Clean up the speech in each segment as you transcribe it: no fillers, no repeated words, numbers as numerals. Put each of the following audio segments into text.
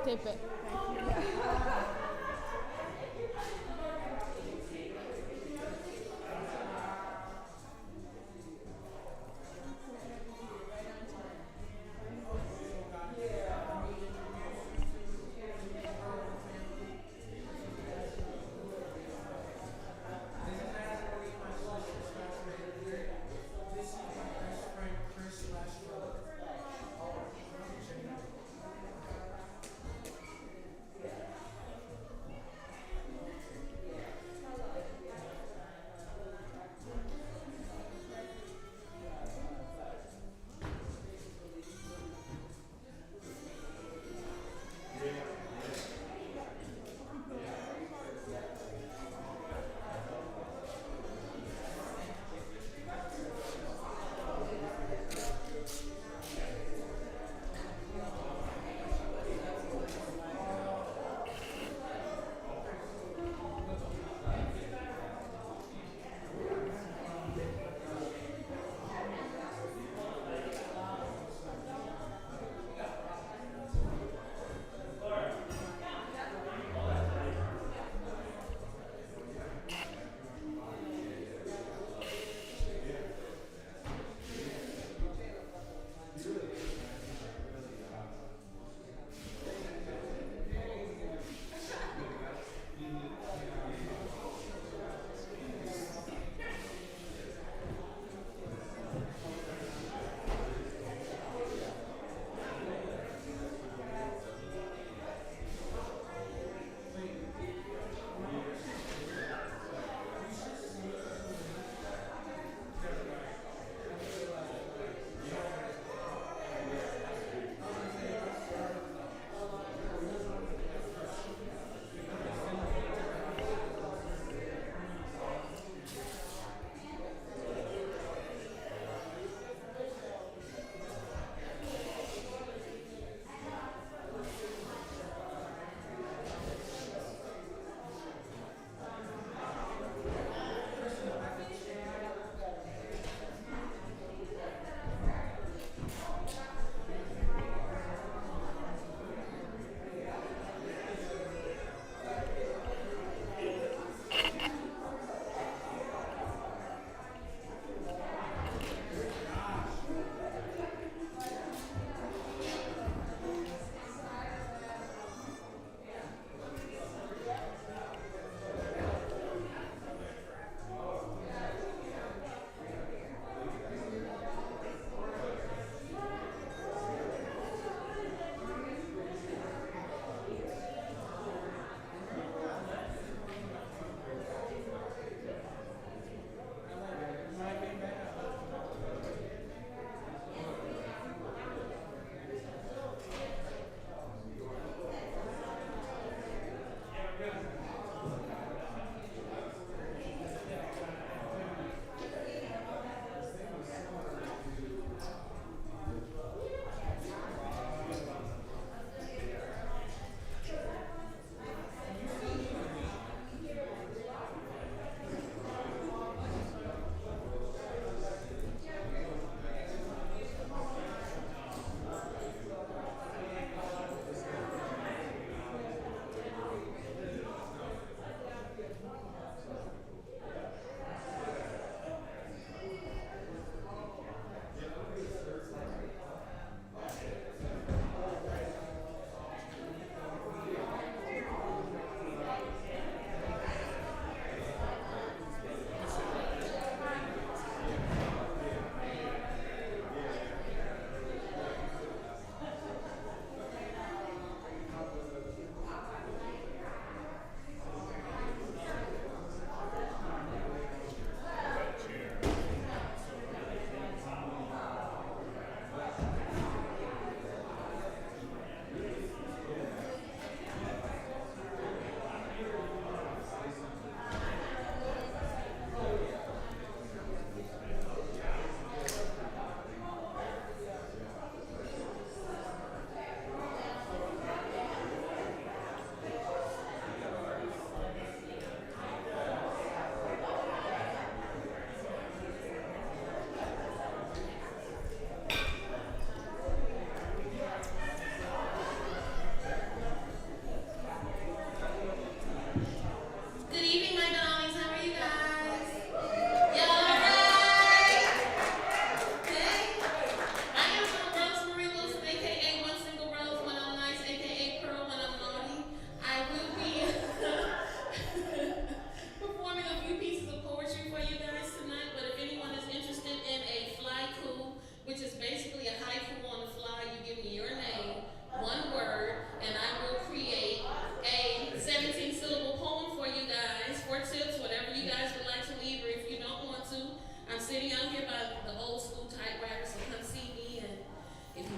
tape it.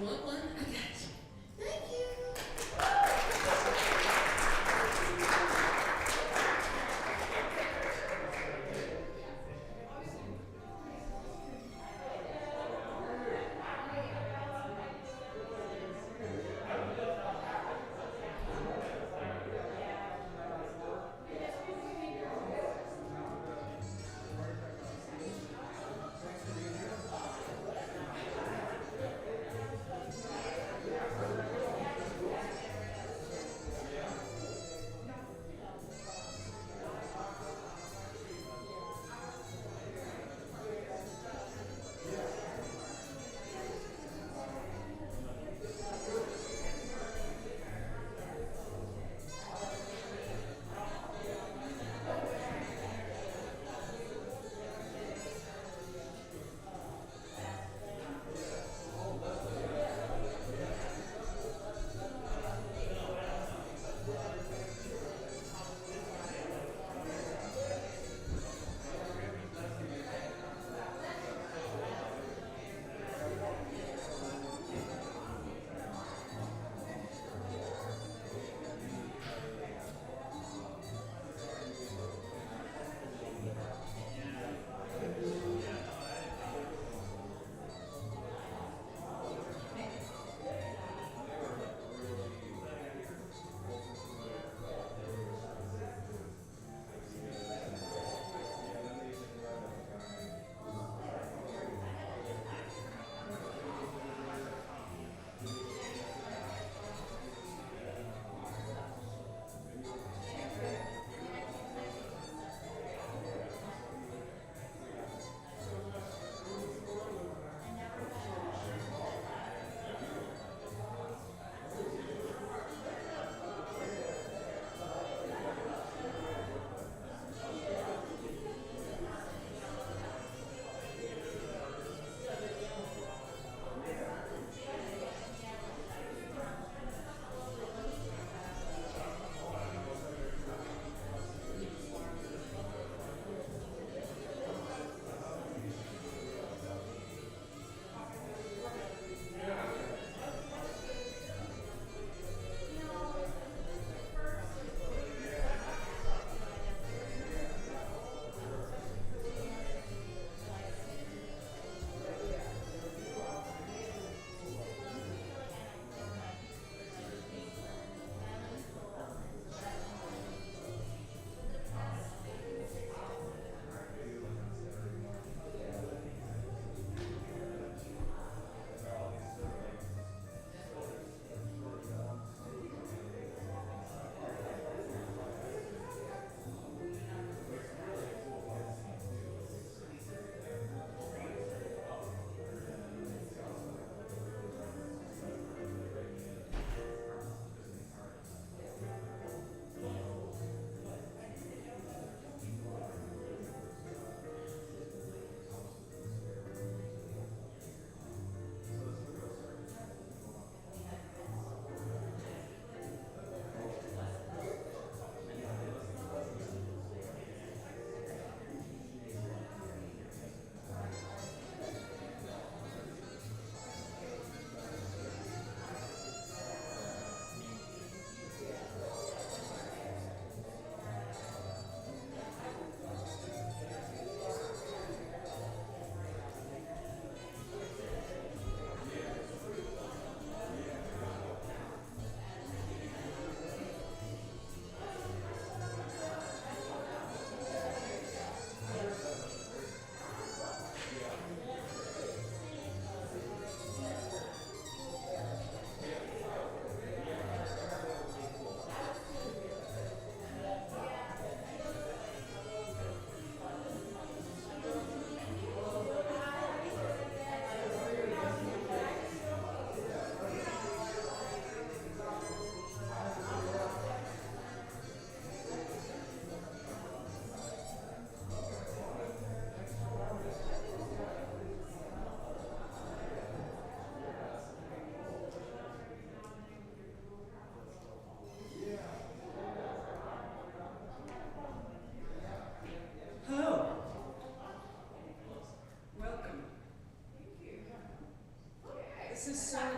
want one? I got you. Thank you.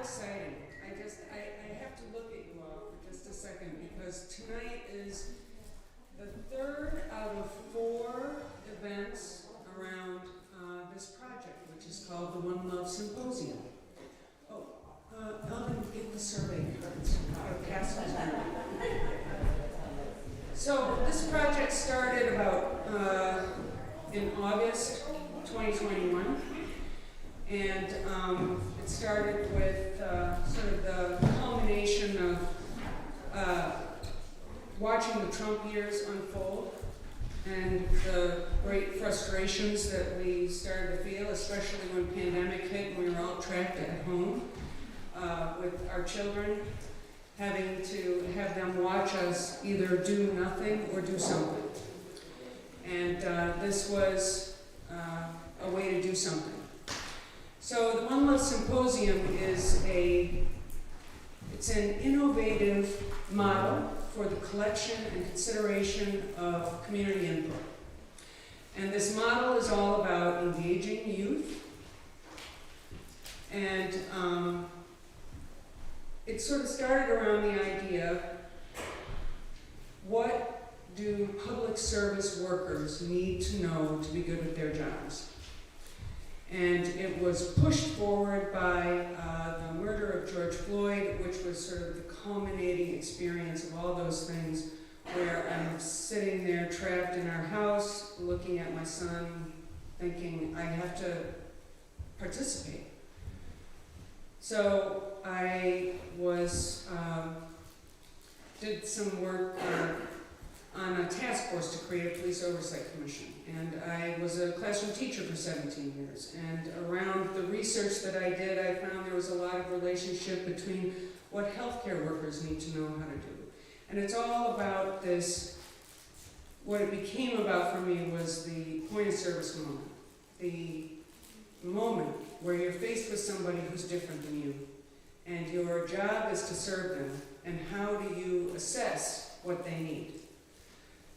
exciting. I have to look at you all for just a second because tonight is the third out of 4 events around this project, which is called the One Love Symposium. Oh, Elvin, get the survey cards. Pass them around. So this project started about in August 2021. And it started with sort of the culmination of watching the Trump years unfold and the great frustrations that we started to feel, especially when the pandemic hit and we were all trapped at home with our children, having to have them watch us either do nothing or do something. And this was a way to do something. So the One Love Symposium is it's an innovative model for the collection and consideration of community input. And this model is all about engaging youth. And it sort of started around the idea, what do public service workers need to know to be good at their jobs? And it was pushed forward by the murder of George Floyd, which was sort of the culminating experience of all those things, where I'm sitting there trapped in our house, looking at my son, thinking, I have to participate. So I did some work on a task force to create a police oversight commission. And I was a classroom teacher for 17 years. And around the research that I did, I found there was a lot of relationship between what healthcare workers need to know how to do. And it's all about this, what it became about for me was the point of service moment. The moment where you're faced with somebody who's different than you. And your job is to serve them. And how do you assess what they need?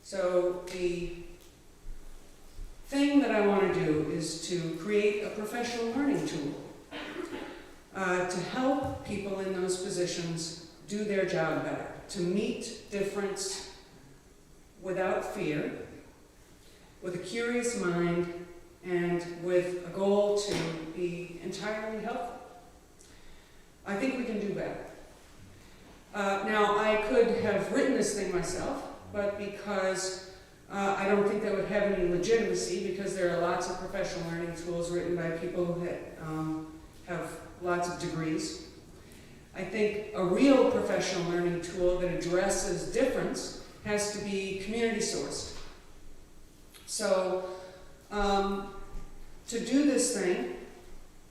So the thing that I want to do is to create a professional learning tool to help people in those positions do their job better, to meet difference without fear, with a curious mind, and with a goal to be entirely helpful. I think we can do better. Now, I could have written this thing myself, but because I don't think that would have any legitimacy, because there are lots of professional learning tools written by people that have lots of degrees. I think a real professional learning tool that addresses difference has to be community sourced. So to do this thing,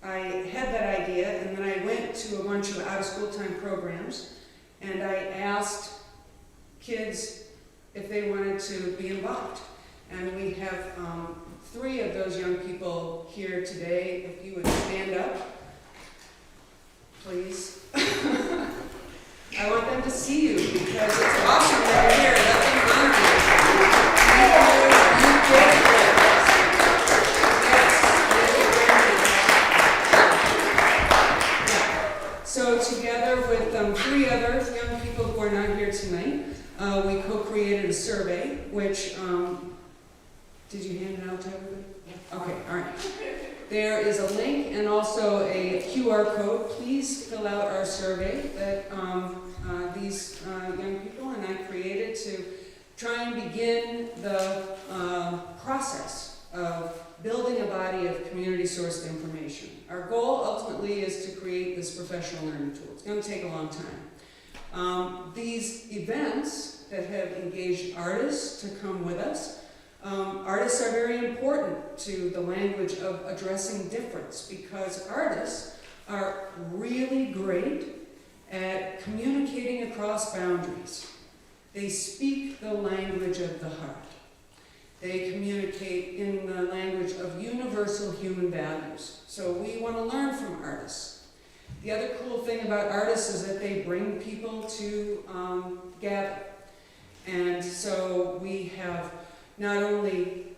I had that idea, and then I went to a bunch of out-of-school time programs, and I asked kids if they wanted to be involved. And we have 3 of those young people here today. If you would stand up, please. I want them to see you because it's awesome that you're here. Let them honor you. You did it. Yes. So together with 3 other young people who are not here tonight, we co-created a survey, which, did you hand it out to everybody? Yeah. Okay, all right. There is a link and also a QR code. Please fill out our survey that these young people and I created to try and begin the process of building a body of community-sourced information. Our goal ultimately is to create this professional learning tool. It's going to take a long time. These events that have engaged artists to come with us, artists are very important to the language of addressing difference because artists are really great at communicating across boundaries. They speak the language of the heart. They communicate in the language of universal human values. So we want to learn from artists. The other cool thing about artists is that they bring people to gather. And so we have not only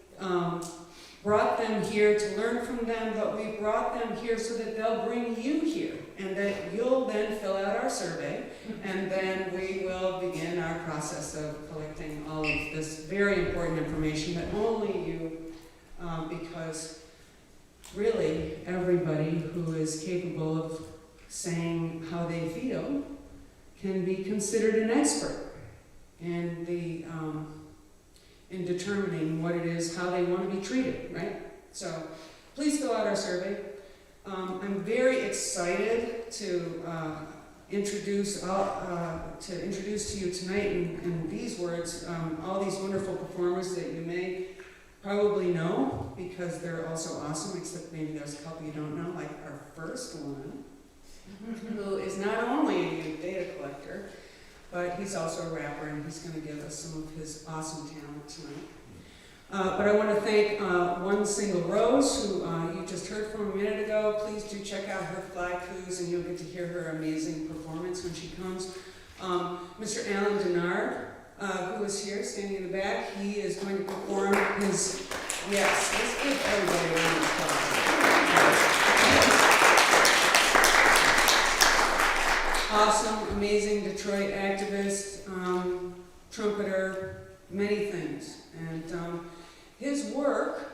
brought them here to learn from them, but we brought them here so that they'll bring you here, and that you'll then fill out our survey, and then we will begin our process of collecting all of this very important information that only you, because really everybody who is capable of saying how they feel can be considered an expert in in determining what it is, how they want to be treated, right? So please fill out our survey. I'm very excited to introduce to you tonight in these words all these wonderful performers that you may probably know because they're also awesome, except maybe there's a couple you don't know, like our first one, who is not only a youth data collector, but he's also a rapper, and he's going to give us some of his awesome talent tonight. But I want to thank One Single Rose, who you just heard from a minute ago. Please do check out her Fly Coos, and you'll get to hear her amazing performance when she comes. Mr. Alan Denard, who is here, standing in the back, he is going to perform his, yes, let's give everybody a round of applause. Awesome, amazing Detroit activist, trumpeter, many things. And his work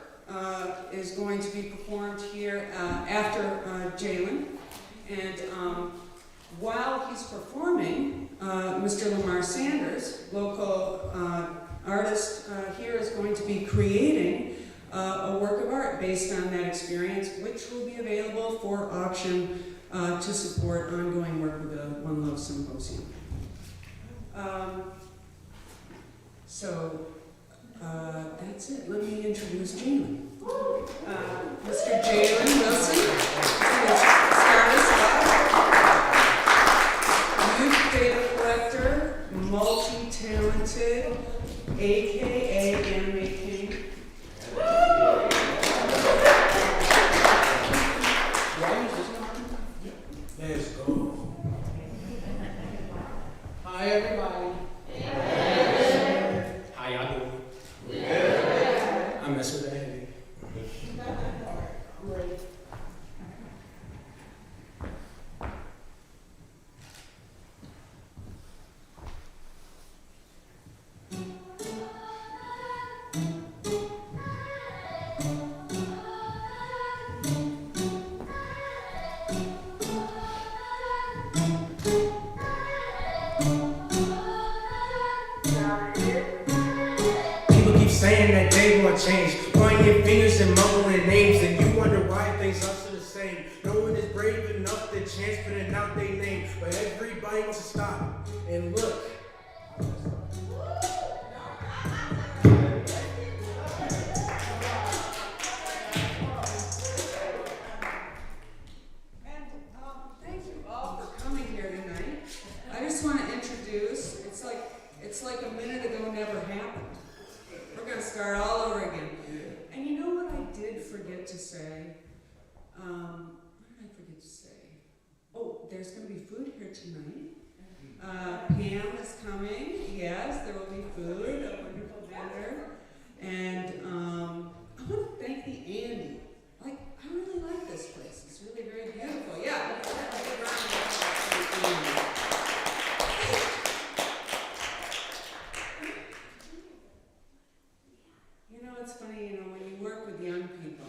is going to be performed here after Jalen. And while he's performing, Mr. Lamar Sanders, local artist here, is going to be creating a work of art based on that experience, which will be available for auction to support ongoing work with the One Love Symposium. That's it. Let me introduce Jalen. Mr. Jalen Wilson is start us off. Youth data collector, multi-talented, AKA Anime King. Let's go. Hi, everybody. How y'all doing? I mess with that heavy. I'm ready. Saying that they want change, pointing fingers and mumbling names, and you wonder why things are still the same. No one is brave enough to chance putting out their name, but everybody wants to stop and look. And thank you all for coming here tonight. I just want to introduce, it's like a minute ago never happened. We're going to start all over again. And you know what I did forget to say? What did I forget to say? Oh, there's going to be food here tonight. Pam is coming. Yes, there will be food, a wonderful dinner. And I want to thank the Andy. I really like this place. It's really very beautiful. Yeah. It's funny, when you work with young people,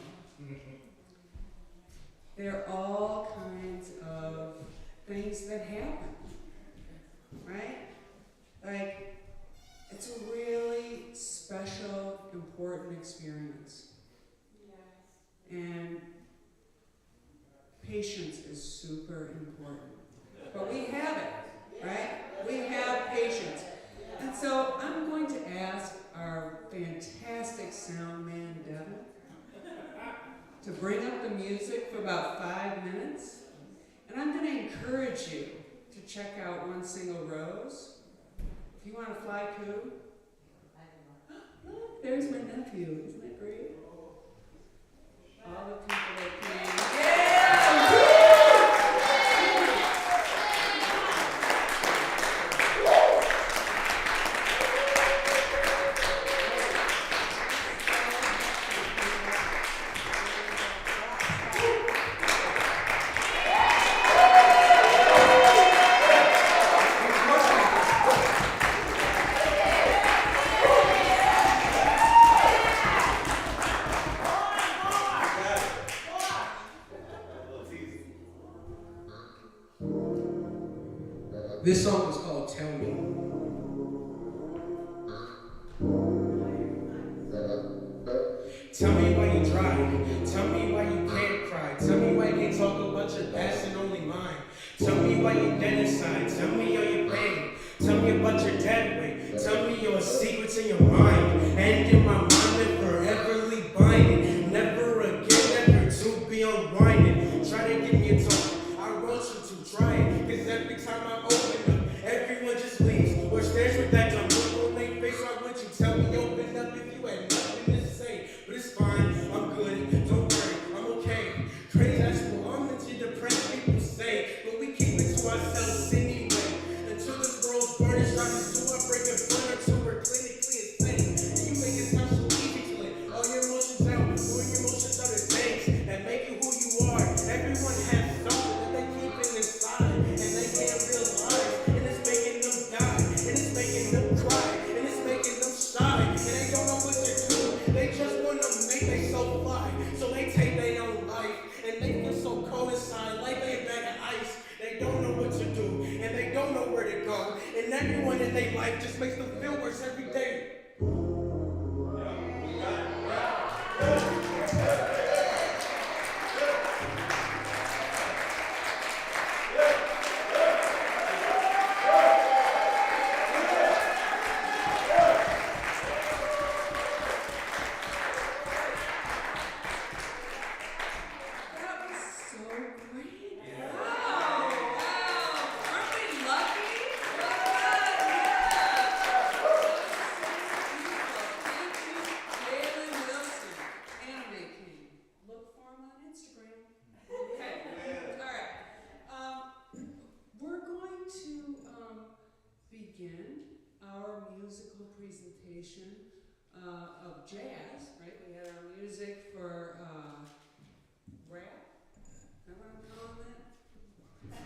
there are all kinds of things that happen, right? Like, it's a really special, important experience. And patience is super important. But we have it, right? We have patience. And so I'm going to ask our fantastic sound man, Devin, to bring up the music for about 5 minutes. And I'm going to encourage you to check out One Single Rose. If you want to fly coo. Look, there's my nephew. Isn't that great? All the people that came. Yeah! This song is called Tell Me. Tell me why you tried. Tell me why you can't cry. Tell me why you can't talk about your past and only mine. Tell me why you're dead inside. Tell me all your pain. Tell me about your dead weight. Tell me your secrets in your mind. And in my mind that foreverly binding. Never again, never to be unwinding. Try to give me a talk. I want you to try it. Cause every time I open up, everyone just leaves. Or stares with that dumb look on their face. Why would you tell me open up if you had nothing to say? But it's fine, I'm good, don't worry, I'm okay. Crazy, that's what I'm into depressed people say. But we keep it to ourselves anyway. Until this world's burning, dropping to our breaking point until we're clinically insane. And you make it sound so easy to let all your emotions out. All your emotions are the things that make you who you are. Everyone has something that they keep in inside. And they can't realize. And it's making them die. And it's making them cry. And it's making them shy. And they don't know what to do. They just want to make they so fly. So they take their own life. And they feel so cold inside. Like they a bag of ice. They don't know what to do. And they don't know where to go. And everyone in their life just makes them feel worse every day. That was so great. Wow. Aren't we lucky? Thank you, Galen Wilson, Anime King. Look for him on Instagram. Okay. All right. We're going to begin our musical presentation of jazz, right? We had our music for rap. Is that what I'm calling that?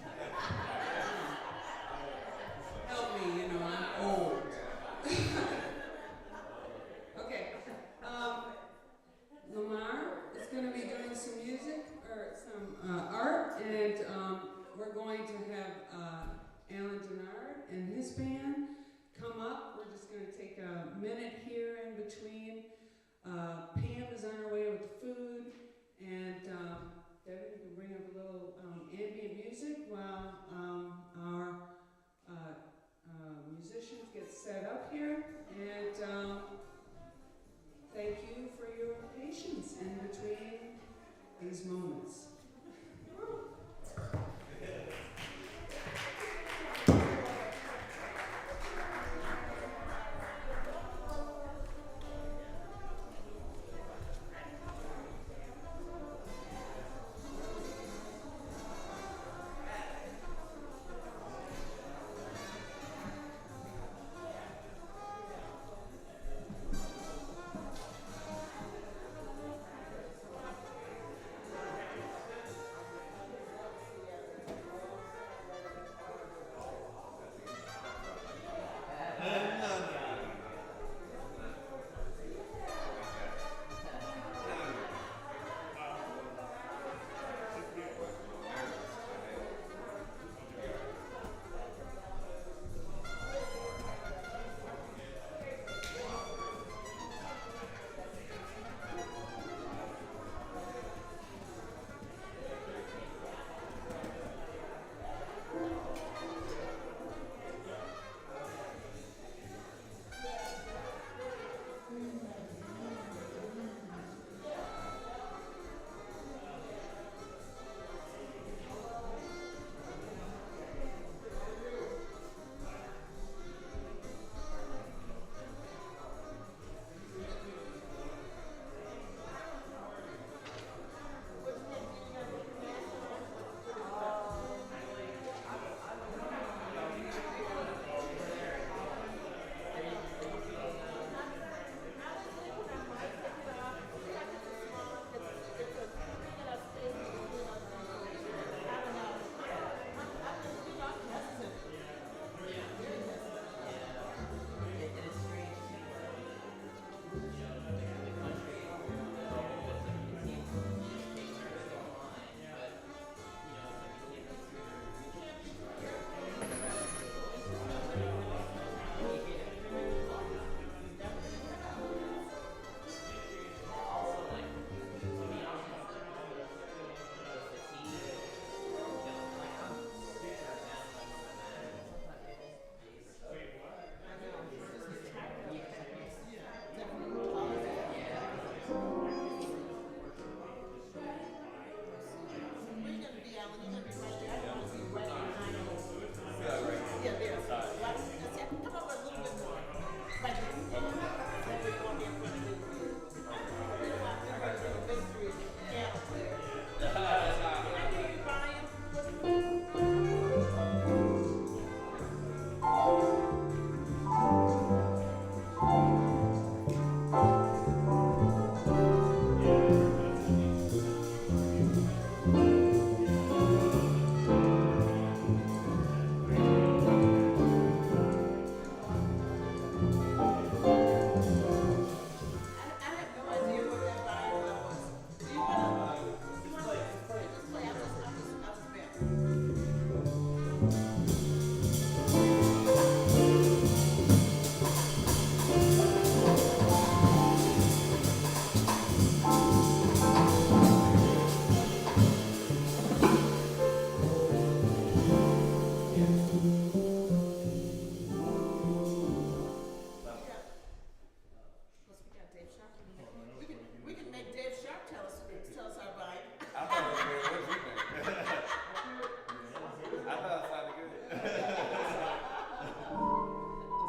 Help me, I'm old. Okay. Lamar is going to be doing some music or some art, and we're going to have Alan Denard and his band come up. We're just going to take a minute here in between. Pam is on her way with the food, and Devin, you can bring up a little ambient music while our musicians get set up here. And thank you for your patience in between these moments. Plus we got Dave Sharp. We can make Dave Sharp tell us our vibe. I thought it was good. What did you think? I thought it sounded good.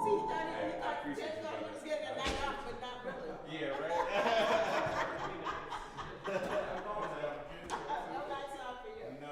See, he thought Hey, I Dave appreciate you, thought he brother. was getting a night off, but not really. Yeah, right? No nights off for you. No.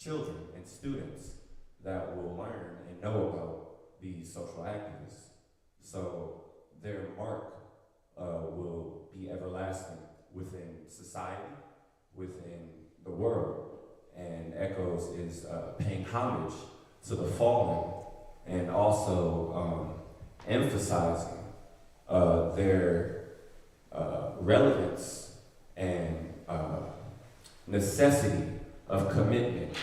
children and students that will learn and know about these social activists. So their mark will be everlasting within society, within the world. And Echoes is paying homage to the fallen and also emphasizing their relevance and necessity of commitment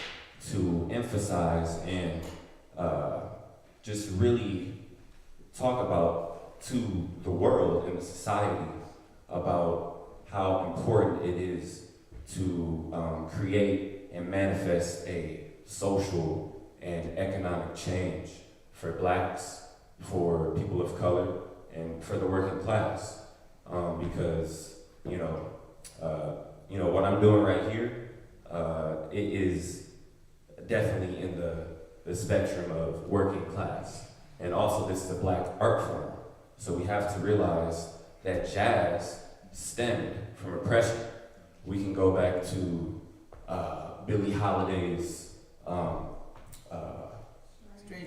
to emphasize and just really talk about to the world and the society about how important it is to create and manifest a social and economic change for Blacks, for people of color, and for the working class. Because what I'm doing right here, it is definitely in the spectrum of working class. And also this is a Black art form. So we have to realize that jazz stemmed from oppression. We can go back to Billie Holiday's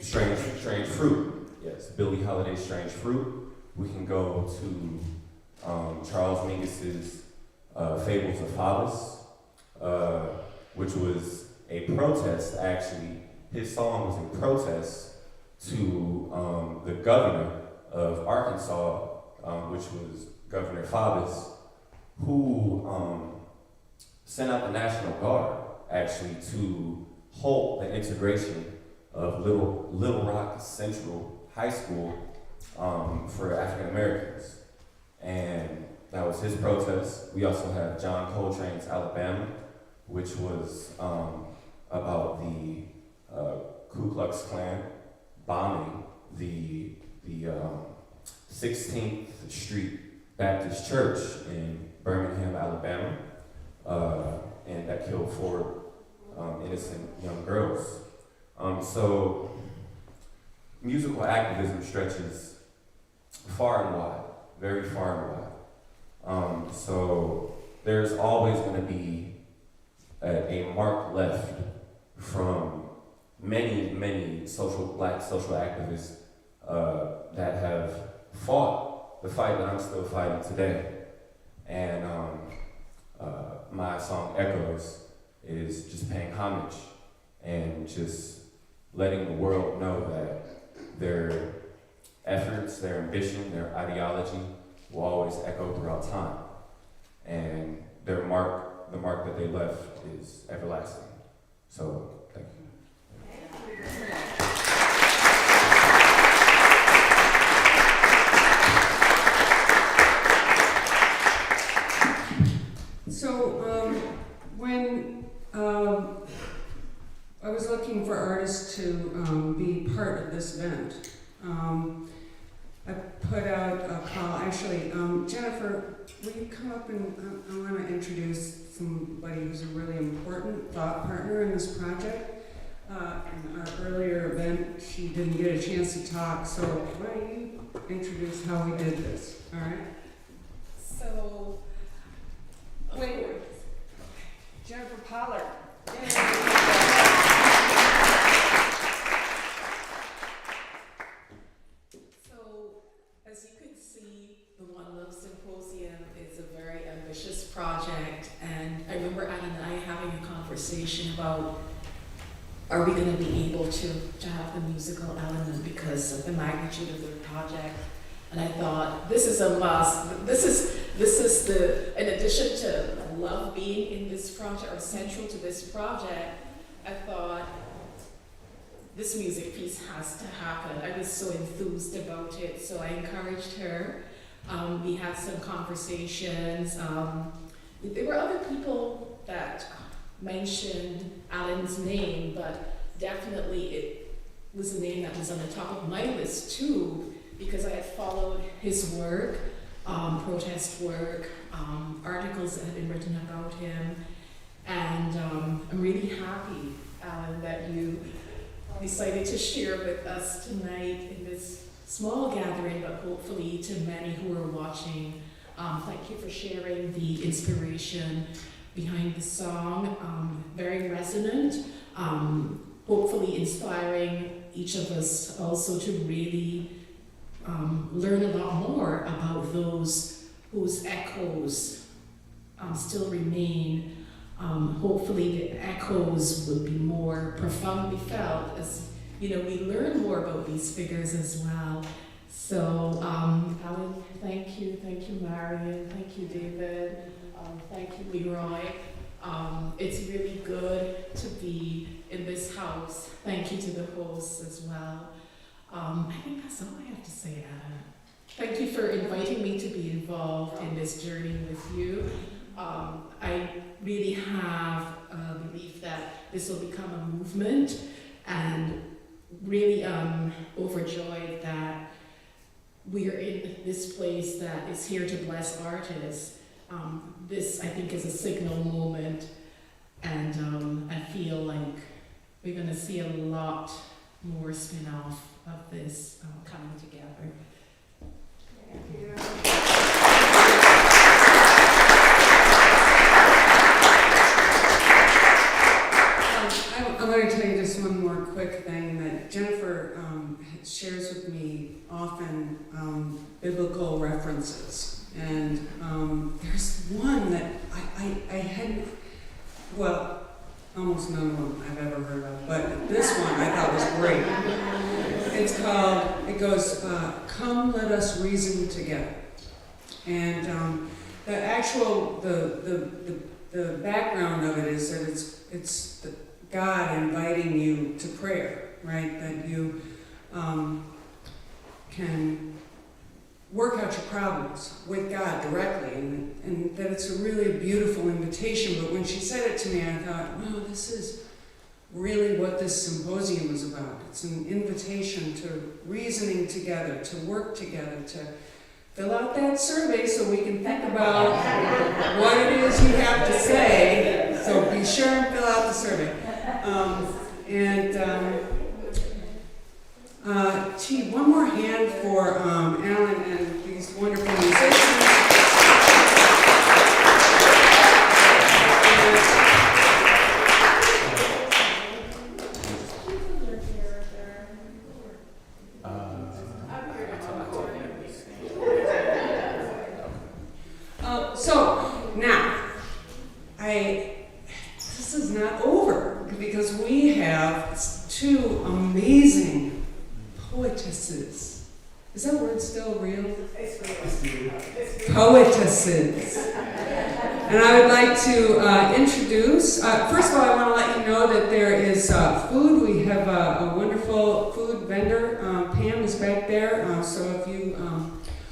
Strange Fruit. Yes, Billie Holiday's Strange Fruit. We can go to Charles Mingus's Fables of Hollis, which was a protest, actually. His song was in protest to the governor of Arkansas, which was Governor Faubus, who sent out the National Guard, actually, to halt the integration of Little Rock Central High School for African Americans. And that was his protest. We also have John Coltrane's Alabama, which was about the Ku Klux Klan bombing the 16th Street Baptist Church in Birmingham, Alabama, and that killed 4 innocent young girls. So musical activism stretches far and wide, very far and wide. So there's always going to be a mark left from many Black social activists that have fought the fight that I'm still fighting today. And my song Echoes is just paying homage and just letting the world know that their efforts, their ambition, their ideology will always echo throughout time. And their mark, the mark that they left, is everlasting. So, thank you. So, when I was looking for artists to be part of this event, I put out a call. Actually, Jennifer, will you come up and I want to introduce somebody who's a really important thought partner in this project. In our earlier event, she didn't get a chance to talk, so why don't you introduce how we did this, all right? So, wait, Jennifer Pollard. So, as you can see, the One Love Symposium is a very ambitious project, and I remember Anna and I having a conversation about, are we going to be able to have the musical element because of the magnitude of the project? And I thought, this is a must. This is in addition to love being in this project or central to this project, I thought this music piece has to happen. I was so enthused about it, so I encouraged her. We had some conversations. There were other people that mentioned Alan's name, but definitely it was a name that was on the top of my list too, because I had followed his work, protest work, articles that had been written about him, and I'm really happy, Alan, that you decided to share with us tonight in this small gathering, but hopefully to many who are watching. Thank you for sharing the inspiration behind the song, very resonant. hopefully inspiring each of us also to really learn a lot more about those whose echoes still remain. Hopefully the echoes will be more profoundly felt as we learn more about these figures as well. So, Alan, thank you, Marion, thank you, David, thank you, Leroy. It's really good to be in this house. Thank you to the hosts as well. I think that's all I have to say, Adam. Thank you for inviting me to be involved in this journey with you. I really have a belief that this will become a movement, and really overjoyed that we are in this place that is here to bless artists. This, I think, is a signal moment, and I feel like we're going to see a lot more spin-off of this coming together. Thank you. I'm going to tell you just one more quick thing that Jennifer shares with me often, biblical references. And there's one that I hadn't, well, almost none of them I've ever heard of, but this one I thought was great. It's called, it goes, "Come, let us reason together." And the actual, the background of it is that it's God inviting you to prayer, right? That you can work out your problems with God directly, and that it's a really beautiful invitation. But when she said it to me, I thought, wow, this is really what this symposium is about. It's an invitation to reasoning together, to work together, to fill out that survey so we can think about what it is you have to say. So be sure and fill out the survey. Gee, one more hand for Alan and these wonderful musicians. So now, this is not over, because we have two amazing poetesses. Is that word still real? Poetesses. And I would like to introduce, first of all, I want to let you know that there is food. We have a wonderful food vendor. Pam is back there, so if you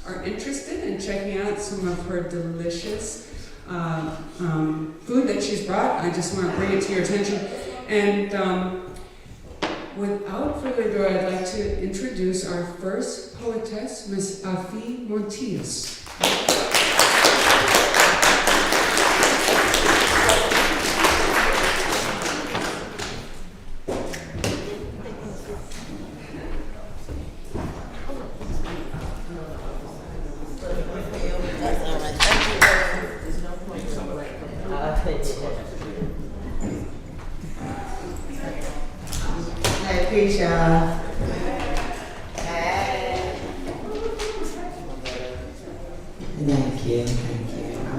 are interested in checking out some of her delicious food that she's brought, I just want to bring it to your attention. And without further ado, I'd like to introduce our first poetess, Miss Afi Montius. Peace, y'all. Hey. Thank you. I'm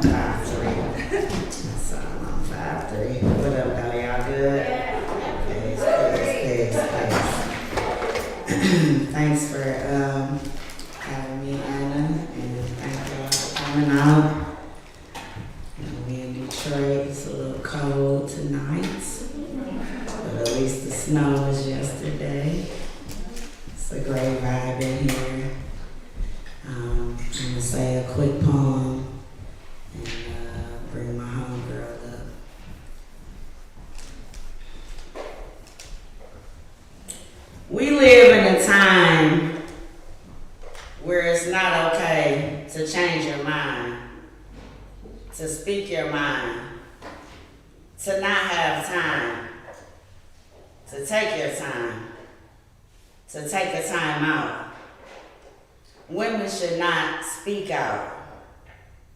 5'3". So I'm 5'3". What up, though? Y'all good? Peace. Thanks for having me, Anna, and thank y'all for coming out. We in Detroit. It's a little cold tonight. But at least the snow was yesterday. It's a great vibe in here. I'm gonna say a quick poem and bring my homegirl up. We live in a time where it's not okay to change your mind, to speak your mind, to not have time, to take your time, to take a time out. Women should not speak out,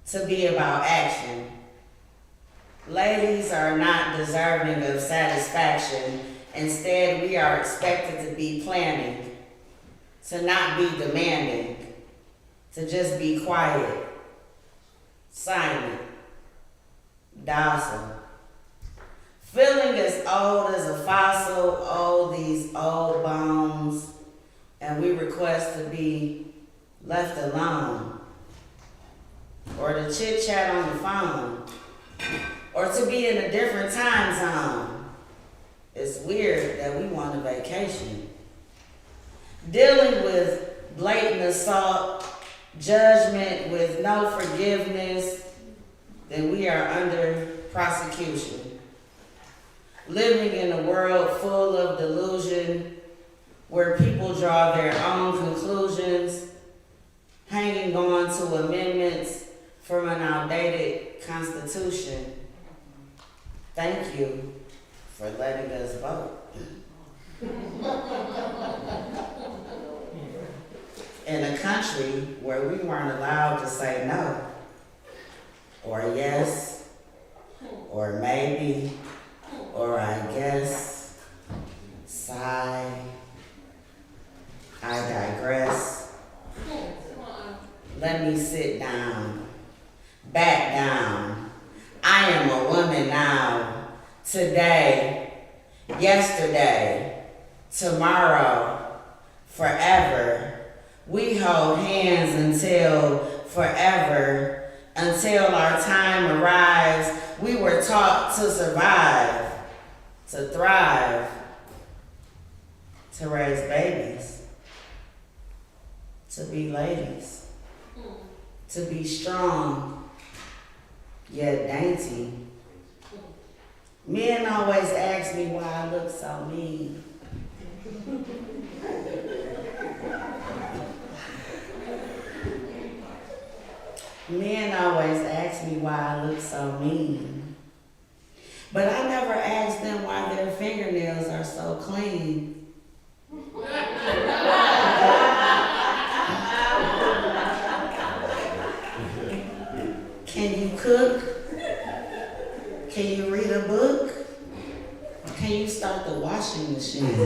to be about action. Ladies are not deserving of satisfaction. Instead, we are expected to be planning, to not be demanding, to just be quiet, silent, docile. Feeling as old as a fossil, oh, these old bones, and we request to be left alone, or to chit chat on the phone, or to be in a different time zone. It's weird that we want a vacation. Dealing with blatant assault, judgment with no forgiveness, then we are under prosecution. Living in a world full of delusion, where people draw their own conclusions, hanging on to amendments from an outdated constitution. Thank you for letting us vote. In a country where we weren't allowed to say no, or yes, or maybe, or I guess, sigh, I digress. Let me sit down, back down. I am a woman now, today, yesterday, tomorrow, forever. We hold hands until forever, until our time arrives. We were taught to survive, to thrive, to raise babies, to be ladies, to be strong, yet dainty. Men always ask me why I look so mean. Men always ask me why I look so mean. But I never ask them why their fingernails are so clean. Can you cook? Can you read a book? Can you start the washing machine?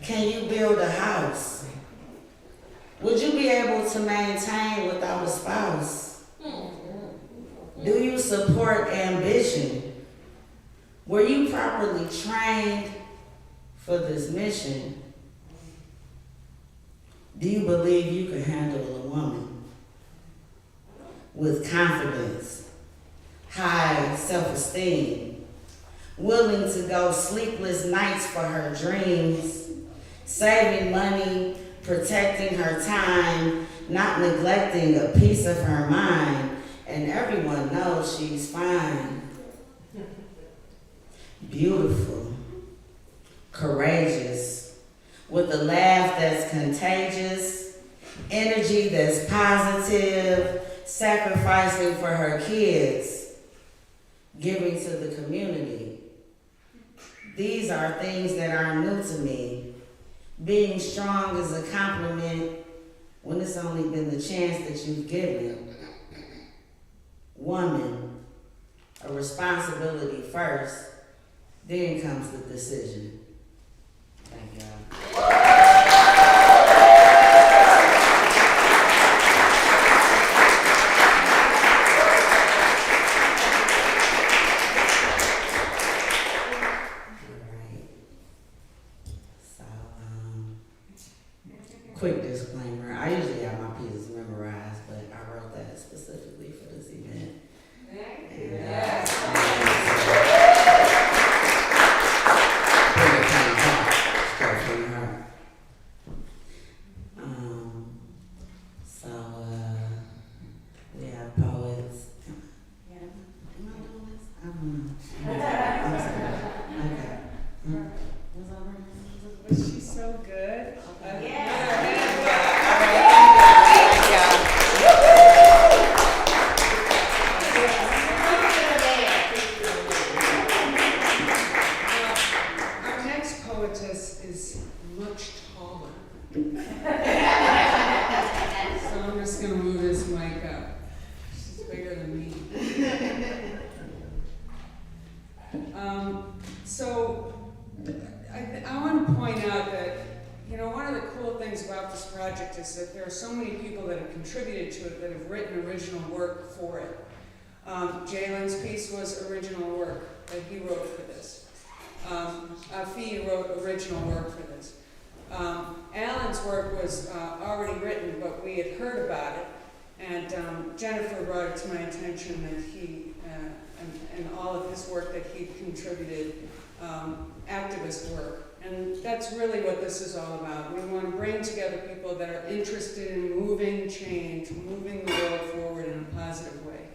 Can you build a house? Would you be able to maintain without a spouse? Do you support ambition? Were you properly trained for this mission? Do you believe you can handle a woman with confidence, high self-esteem, willing to go sleepless nights for her dreams, saving money, protecting her time, not neglecting a piece of her mind, and everyone knows she's fine, beautiful, courageous, with a laugh that's contagious, energy that's positive, sacrificing for her kids, giving to the community. These are things that aren't new to me. Being strong is a compliment when it's only been the chance that you've given. Woman, a responsibility first, then comes the decision. Thank y'all. Quick disclaimer, I usually have my pieces memorized, but I wrote that specifically for this event. We have poets. Yeah. Am I doing this? I don't know. I'm sorry. Okay. Was I right? Was she so good? Yeah. All right, thank you. So I want to point out that, you know, one of the cool things about this project is that there are so many people that have contributed to it that have written original work for it. Jalen's piece was original work that he wrote for this. Afi wrote original work for this. Alan's work was already written, but we had heard about it, and Jennifer brought it to my attention that he, and all of his work that he contributed, activist work. And that's really what this is all about. We want to bring together people that are interested in moving change, moving the world forward in a positive way.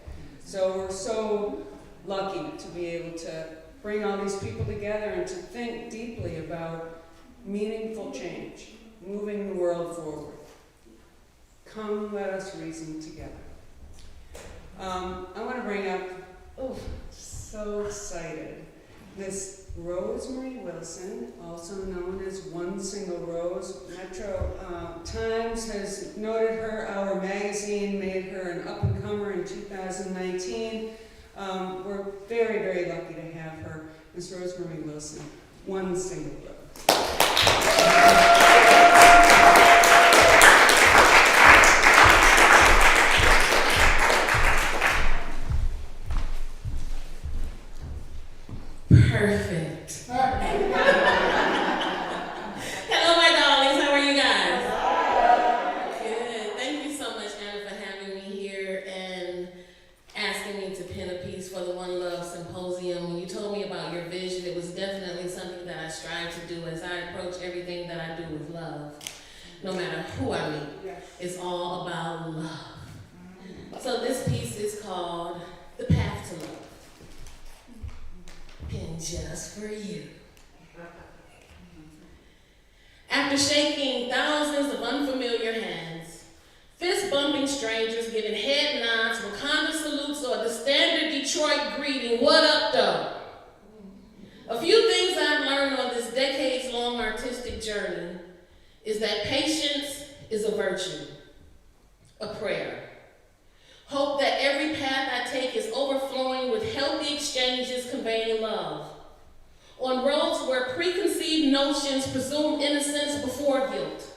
So we're so lucky to be able to bring all these people together and to think deeply about meaningful change, moving the world forward. Come, let us reason together. I want to bring up, so excited, Miss Rosemary Wilson, also known as One Single Rose. Metro Times has noted her. Our magazine made her an up-and-comer in 2019. We're very, very lucky to have her. Miss Rosemary Wilson, One Single Rose. Perfect. Hello, my darlings. How are you guys? Good. Thank you so much, Anna, for having me here and asking me to pen a piece for the One Love Symposium. When you told me about your vision, it was definitely something that I strive to do as I approach everything that I do with love. No matter who I meet, it's all about love. So this piece is called The Path to Love. And just for you. After shaking thousands of unfamiliar hands, fist-bumping strangers giving head nods, Wakanda salutes, or the standard Detroit greeting, what up, though? A few things I've learned on this decades-long artistic journey is that patience is a virtue, a prayer. Hope that every path I take is overflowing with healthy exchanges conveying love. On roads where preconceived notions presume innocence before guilt.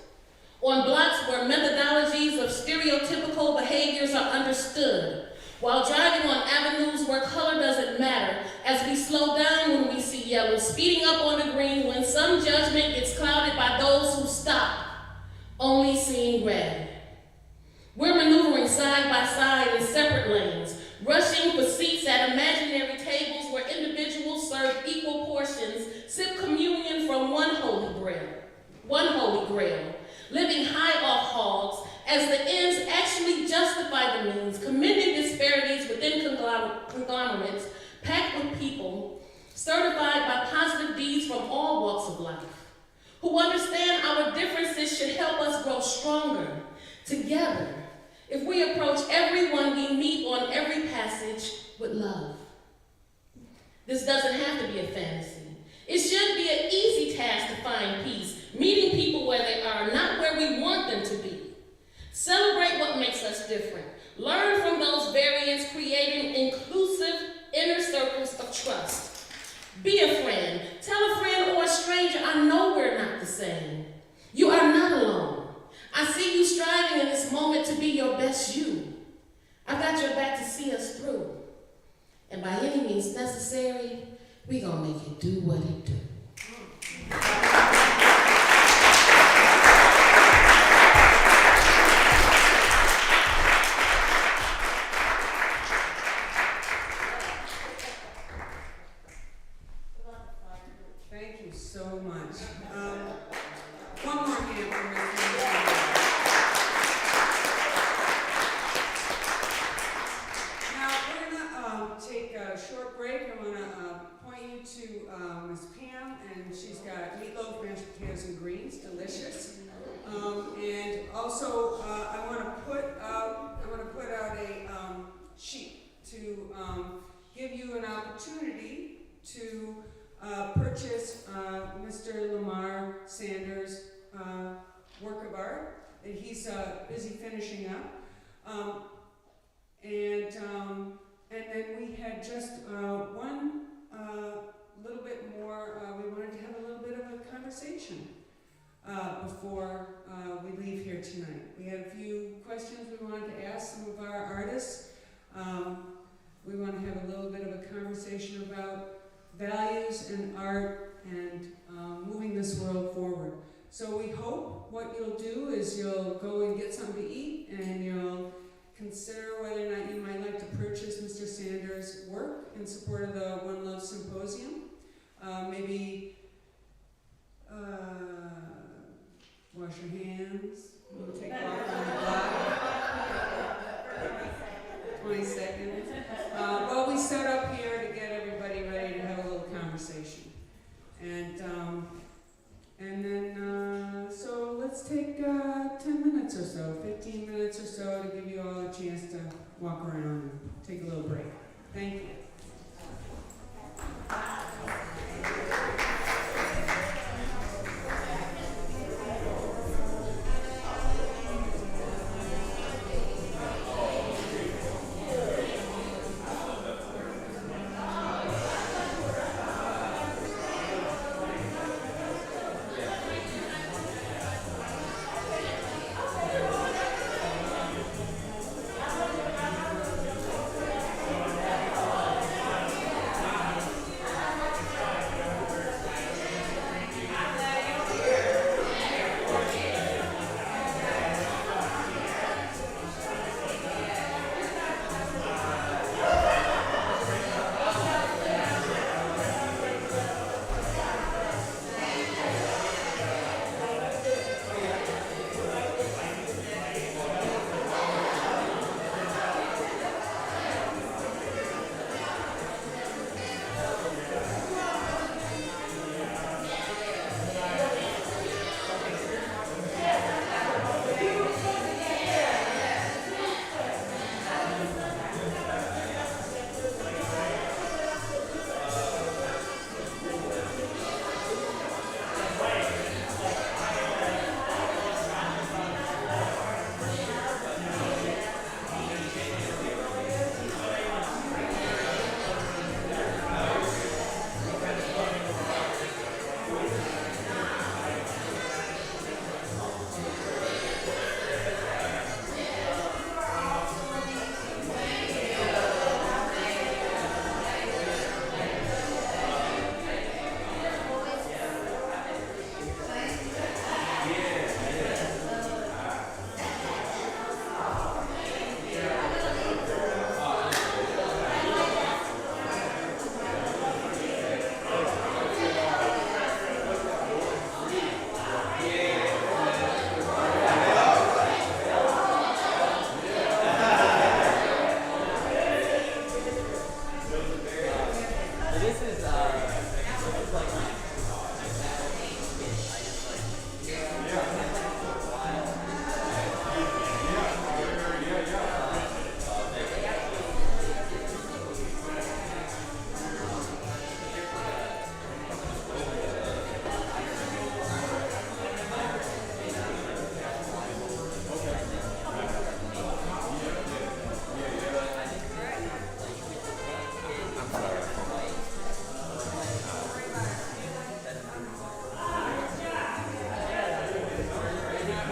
On blocks where methodologies of stereotypical behaviors are understood. While driving on avenues where color doesn't matter, as we slow down when we see yellow, speeding up on the green when some judgment gets clouded by those who stop, only seeing red. We're maneuvering side by side in separate lanes, rushing for seats at imaginary tables where individuals serve equal portions, sip communion from one holy grail, living high off hogs as the ends actually justify the means, commending disparities within conglomerates packed with people, certified by positive deeds from all walks of life, who understand our differences should help us grow stronger together. If we approach everyone we meet on every passage with love. This doesn't have to be a fantasy. It should be an easy task to find peace, meeting people where they are, not where we want them to be. Celebrate what makes us different. Learn from those variants, creating inclusive inner circles of trust. Be a friend. Tell a friend or a stranger, I know we're not the same. You are not alone. I see you striving in this moment to be your best you. I've got your back to see us through. And by any means necessary, we gonna make it do what it do. Thank you so much. One more hand for Ms. Now, we're going to take a short break. I want to point you to Ms. Pam, and she's got meatloaf, mashed potatoes, and greens, delicious. And also, I want to put out a sheet to give you an opportunity to purchase Mr. Lamar Sanders' work of art that he's busy finishing up. And then we had just one little bit more, we wanted to have a little bit of a conversation before we leave here tonight. We had a few questions we wanted to ask some of our artists. We want to have a little bit of a conversation about values and art and moving this world forward. So we hope what you'll do is you'll go and get something to eat and you'll consider whether or not you might like to purchase Mr. Sanders' work in support of the One Love Symposium. Maybe wash your hands, maybe take a walk on the block. 20 seconds. Well, we set up here to get everybody ready to have a little conversation. And then, so let's take 10 minutes or so, 15 minutes or so to give you all a chance to walk around and take a little break. Thank you.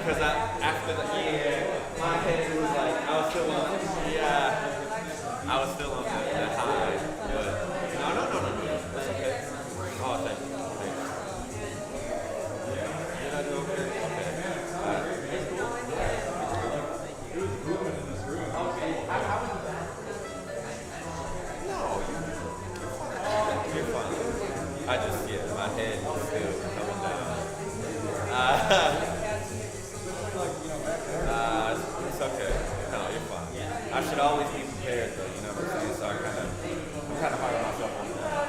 Because after the, my head was like, I was still on, I was still on the high, but no, that's okay. Oh, thank you. Did I do okay? No, you're fine. I just, my head is still coming down. It's okay. No, you're fine. I should always be prepared, though. You know what I'm saying? So I'm kind of hard on myself on that.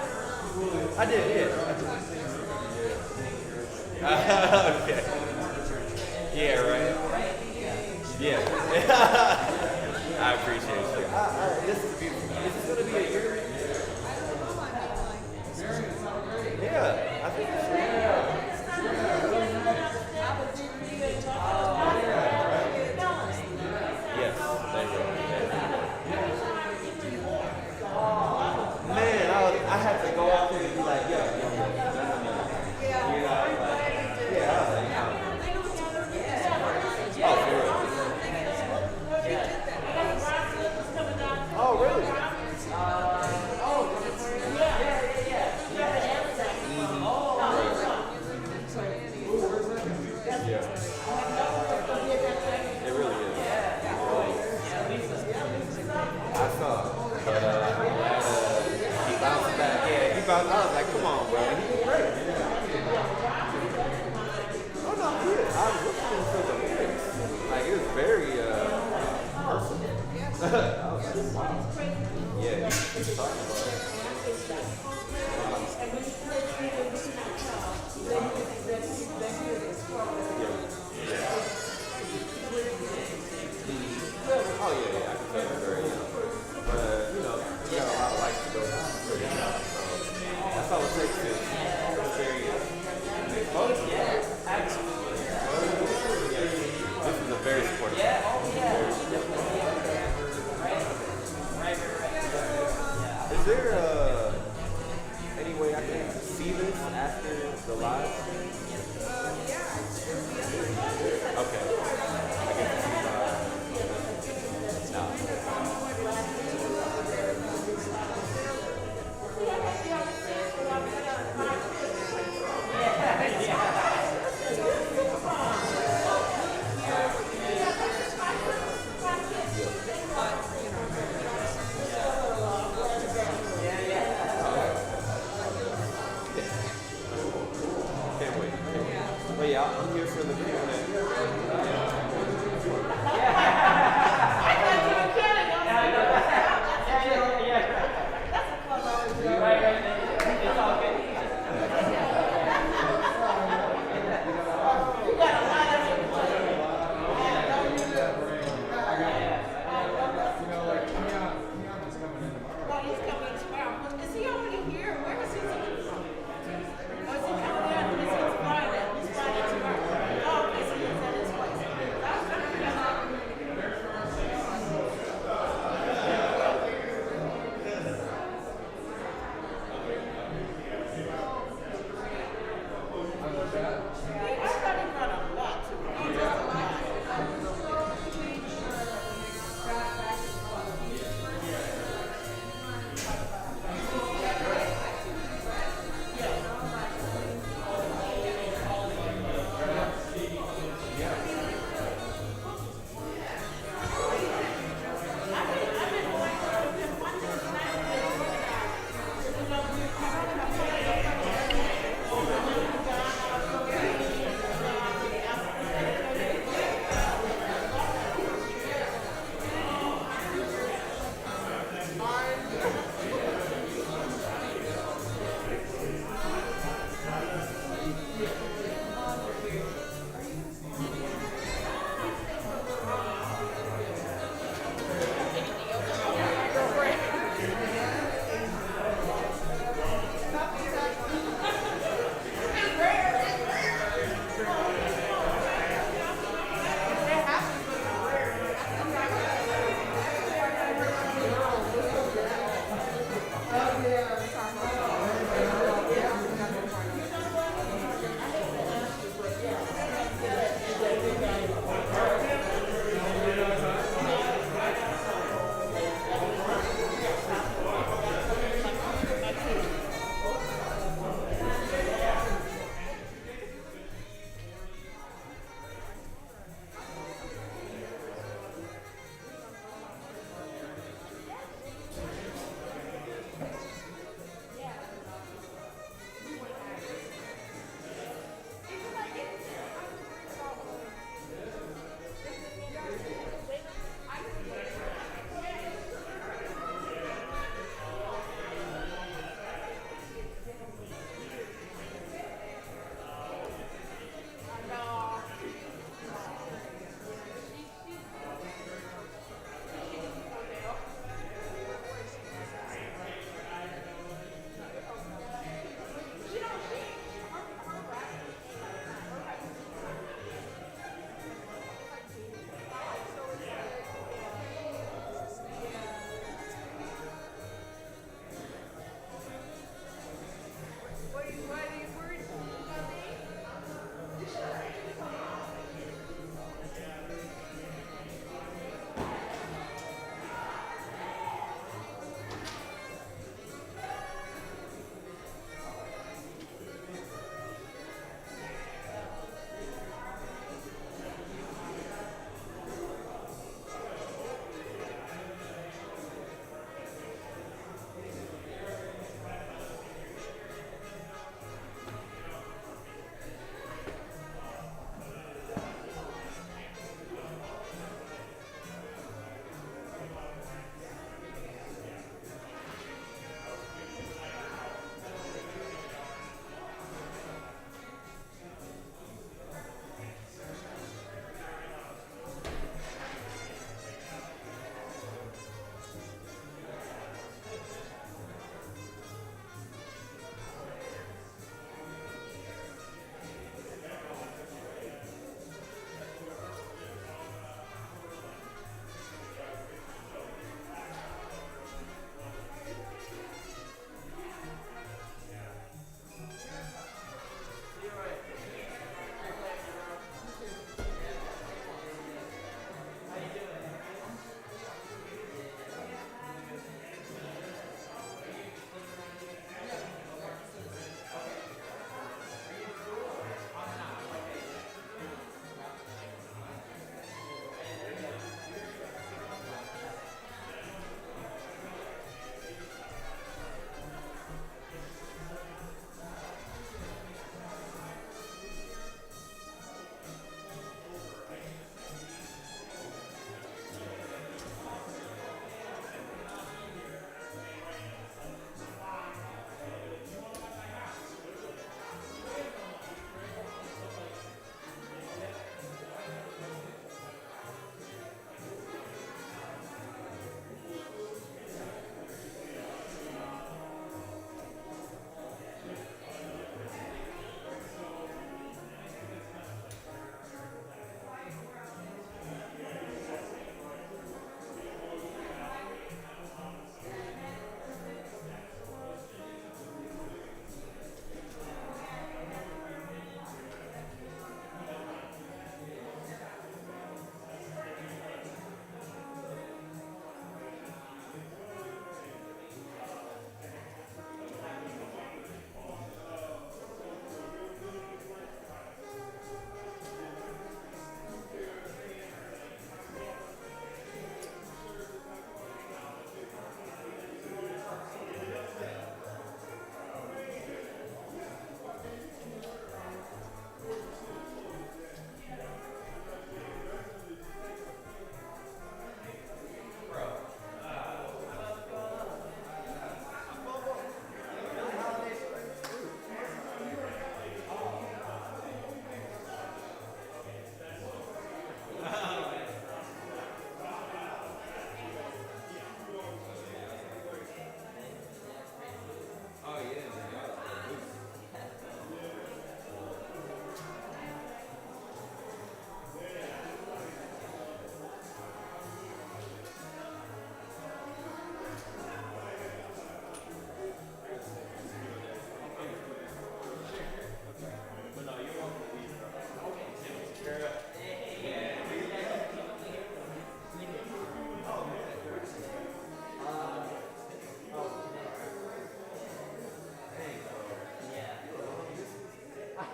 I did, yeah. Okay. Yeah, right. Yeah. I appreciate you. This is beautiful. This is gonna be a year. Yeah, I think it's Man, I had to go out there and be like, yo, This is a very supportive. Is there any way I can see this after the live? Okay. I get to see live. No. Can't wait. But yeah, I'm here for the Q&A. Well, he's coming tomorrow. Is he already here? Where is he coming from? Oh, is he coming in? It's Friday. It's Friday tomorrow. Oh, okay, so he's at his place. I was trying to figure out. I thought he brought a lot to me. Oh, just a lot.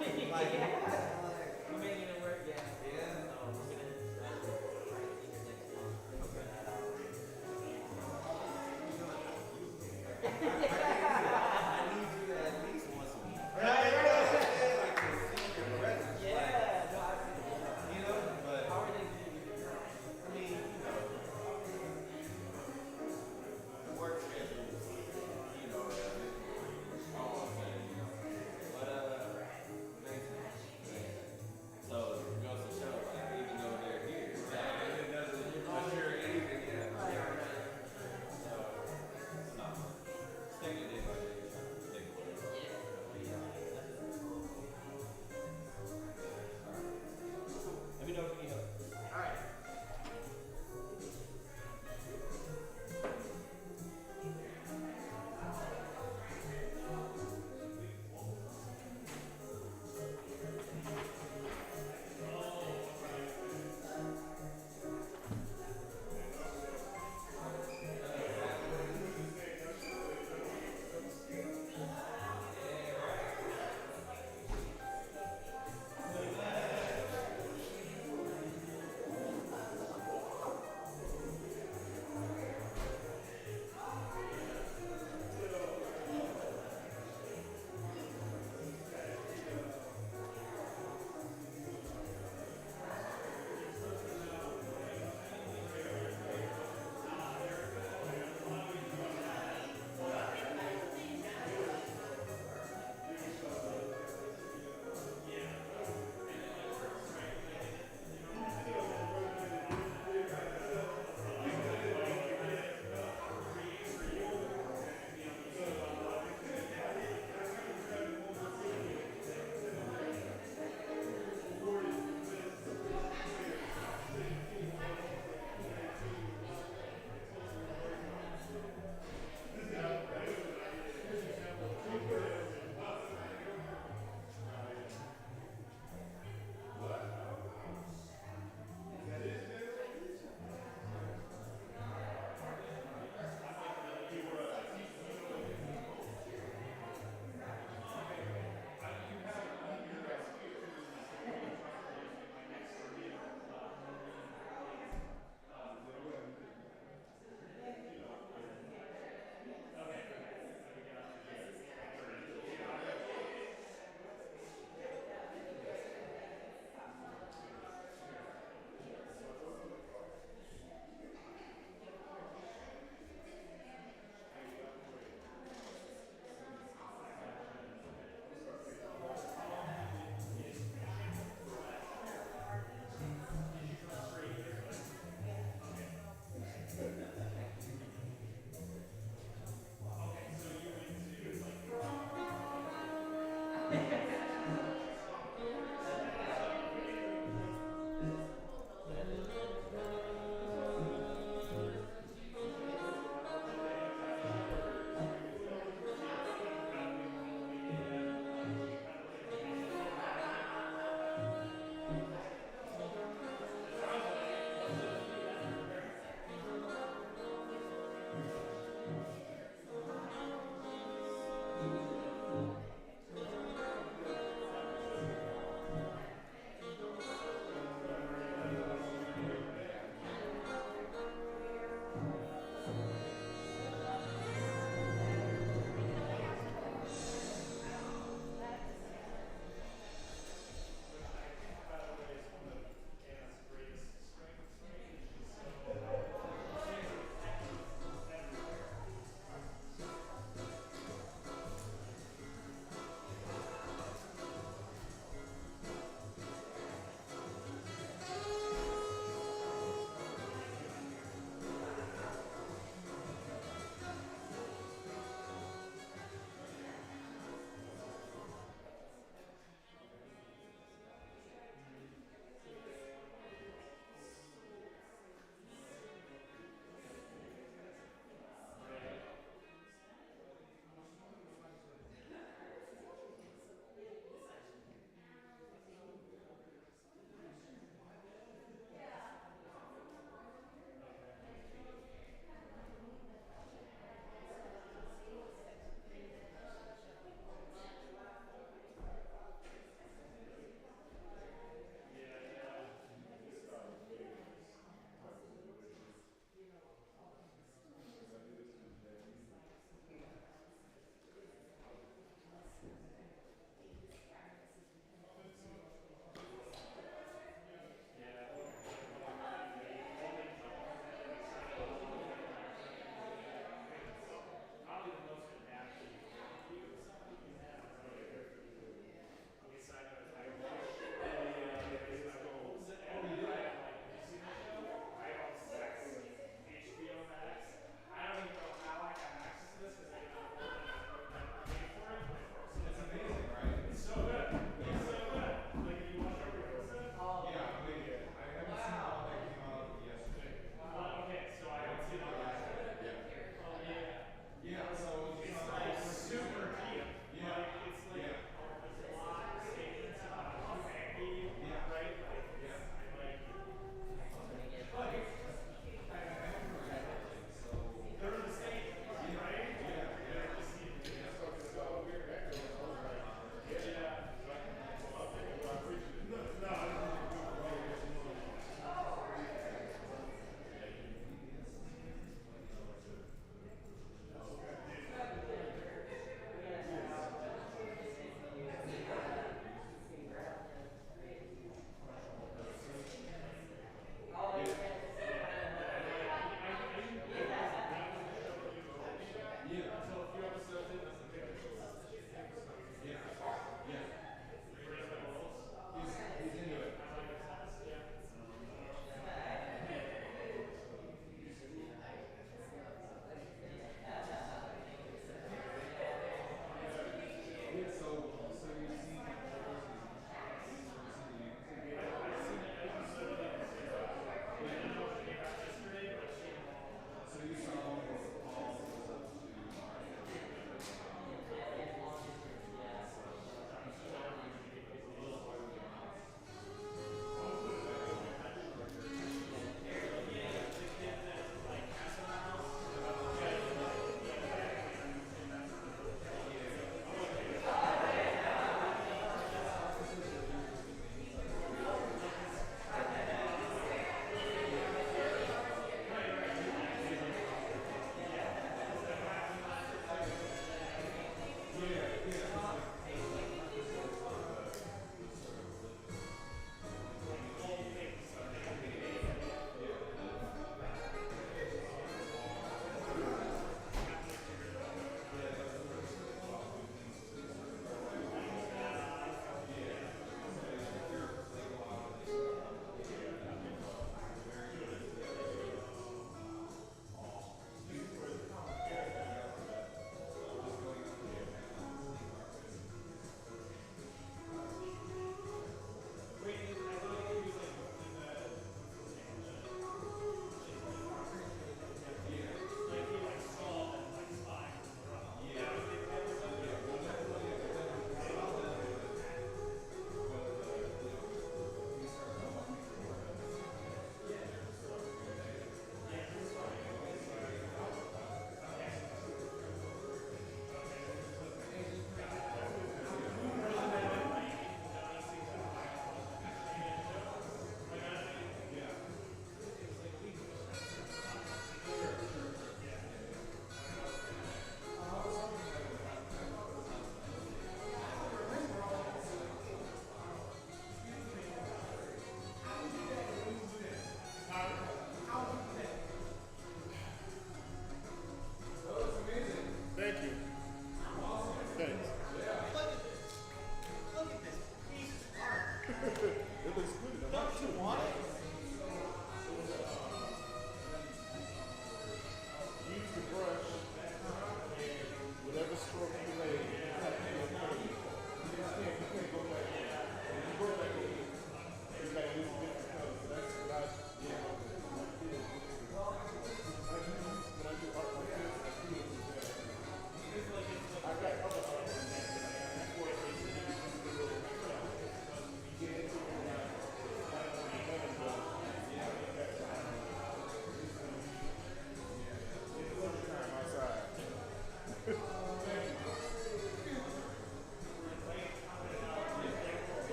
Like, We're making it work, yeah. yeah. So we're gonna try to see you next month. Figure that out. I need you at least once a week. Right? Like to see your presence. Yeah, no, absolutely. Like, you know, but How are they doing with your girl? I mean, you know, the work schedule, you know, all of that, you know. But, amazing.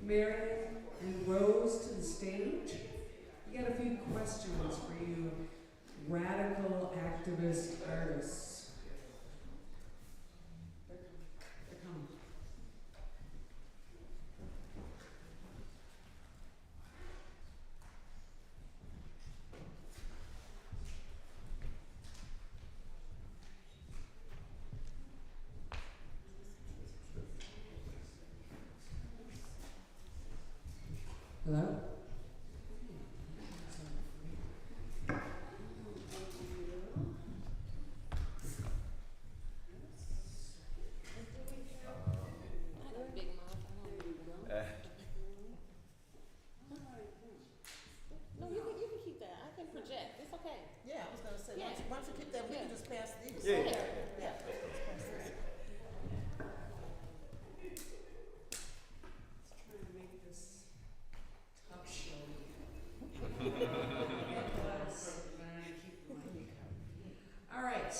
Marion and Rose to the stage. We got a few questions for you, radical activist artists. They're coming. Hello? No, you can keep that. I can project. It's okay. Yeah, I was gonna say, Yeah. why don't you keep that, we can just pass these. Yeah. Yeah. Trying to make this tough show. All right,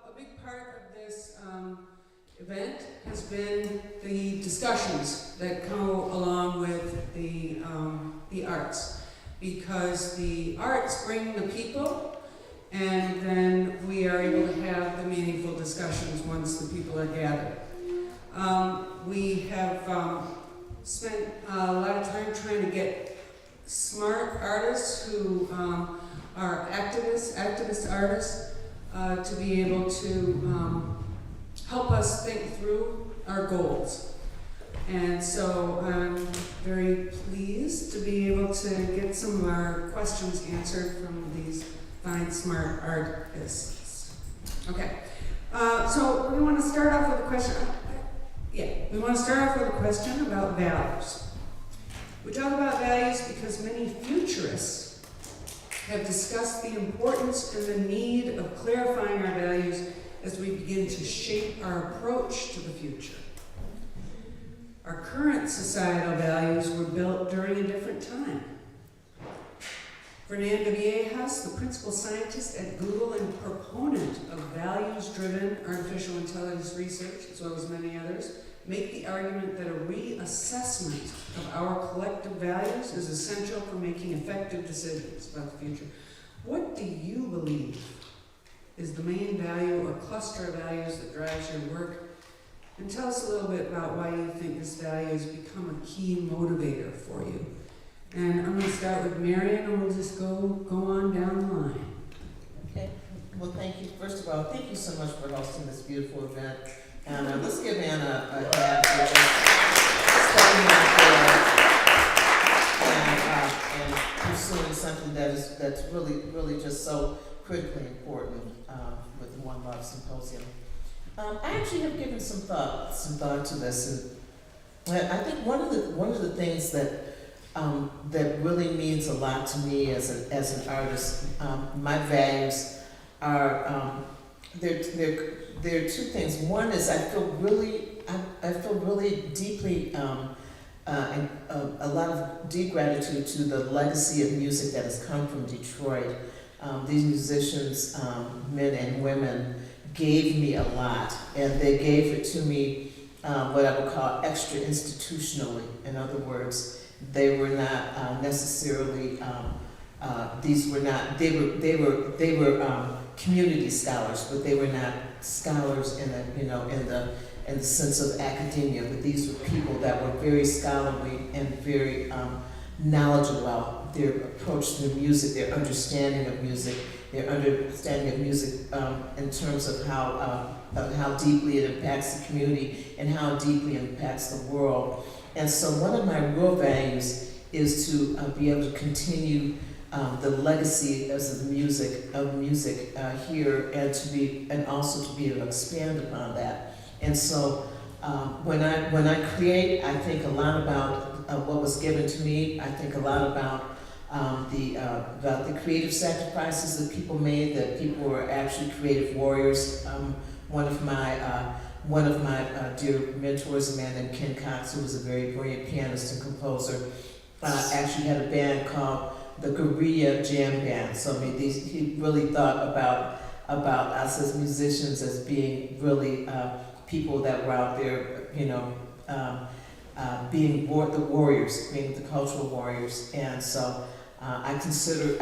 a big part of this event has been the discussions that go along with the arts, because the arts bring the people, and then we are able to have the meaningful discussions once the people are gathered. We have spent a lot of time trying to get smart artists who are activist artists, to be able to help us think through our goals. And so I'm very pleased to be able to get some of our questions answered from these fine, smart artists. Okay, so we want to start off with a question. We want to start off with a question about values. We talk about values because many futurists have discussed the importance and the need of clarifying our values as we begin to shape our approach to the future. Our current societal values were built during a different time. Fernanda Viejas, the principal scientist at Google and proponent of values-driven artificial intelligence research, as well as many others, make the argument that a reassessment of our collective values is essential for making effective decisions about the future. What do you believe is the main value or cluster of values that drives your work? And tell us a little bit about why you think this value has become a key motivator for you. And I'm going to start with Marion, and we'll just go on down the line. Okay. Well, thank you. First of all, thank you so much for hosting this beautiful event. And let's give Anna a clap for stepping up and pursuing something that's really just so critically important with the One Love Symposium. I actually have given some thought to this, and I think one of the things that really means a lot to me as an artist, my values are there are two things. One is I feel really deeply a lot of deep gratitude to the legacy of music that has come from Detroit. These musicians, men and women, gave me a lot, and they gave it to me what I would call extra institutionally. In other words, they were not necessarily they were community scholars, but they were not scholars in the sense of academia. But these were people that were very scholarly and very knowledgeable about their approach to music, their understanding of music, in terms of how deeply it impacts the community and how deeply it impacts the world. And so one of my real values is to be able to continue the legacy of music here, and also to be able to expand upon that. And so when I create, I think a lot about what was given to me. I think a lot about the creative sacrifices that people made. That people were actually creative warriors. One of my dear mentors, a man named Ken Cox, who was a very brilliant pianist and composer, actually had a band called the Guerrilla Jam Band. So I mean, he really thought about us as musicians as being really people that were out there, being the warriors, being the cultural warriors. And so I consider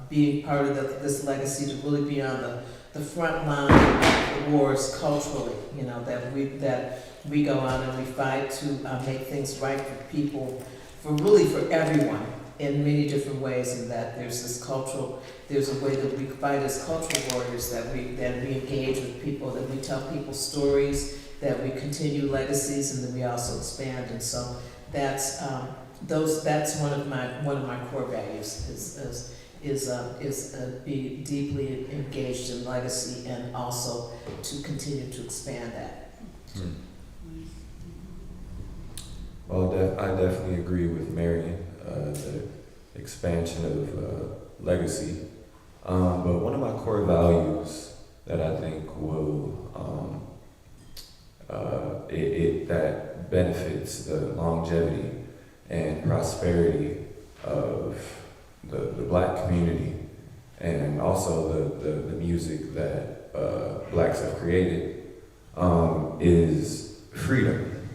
being part of this legacy to really be on the front line of the wars culturally, you know, that we go on and we fight to make things right for people, for everyone in many different ways, and that there's a way that we fight as cultural warriors, that we engage with people, that we tell people stories, that we continue legacies, and then we also expand. And so that's one of my core values is be deeply engaged in legacy, and also to continue to expand that. Well, I definitely agree with Marion, the expansion of legacy. But one of my core values that I think will that benefits the longevity and prosperity of the Black community, and also the music that Blacks have created, is freedom.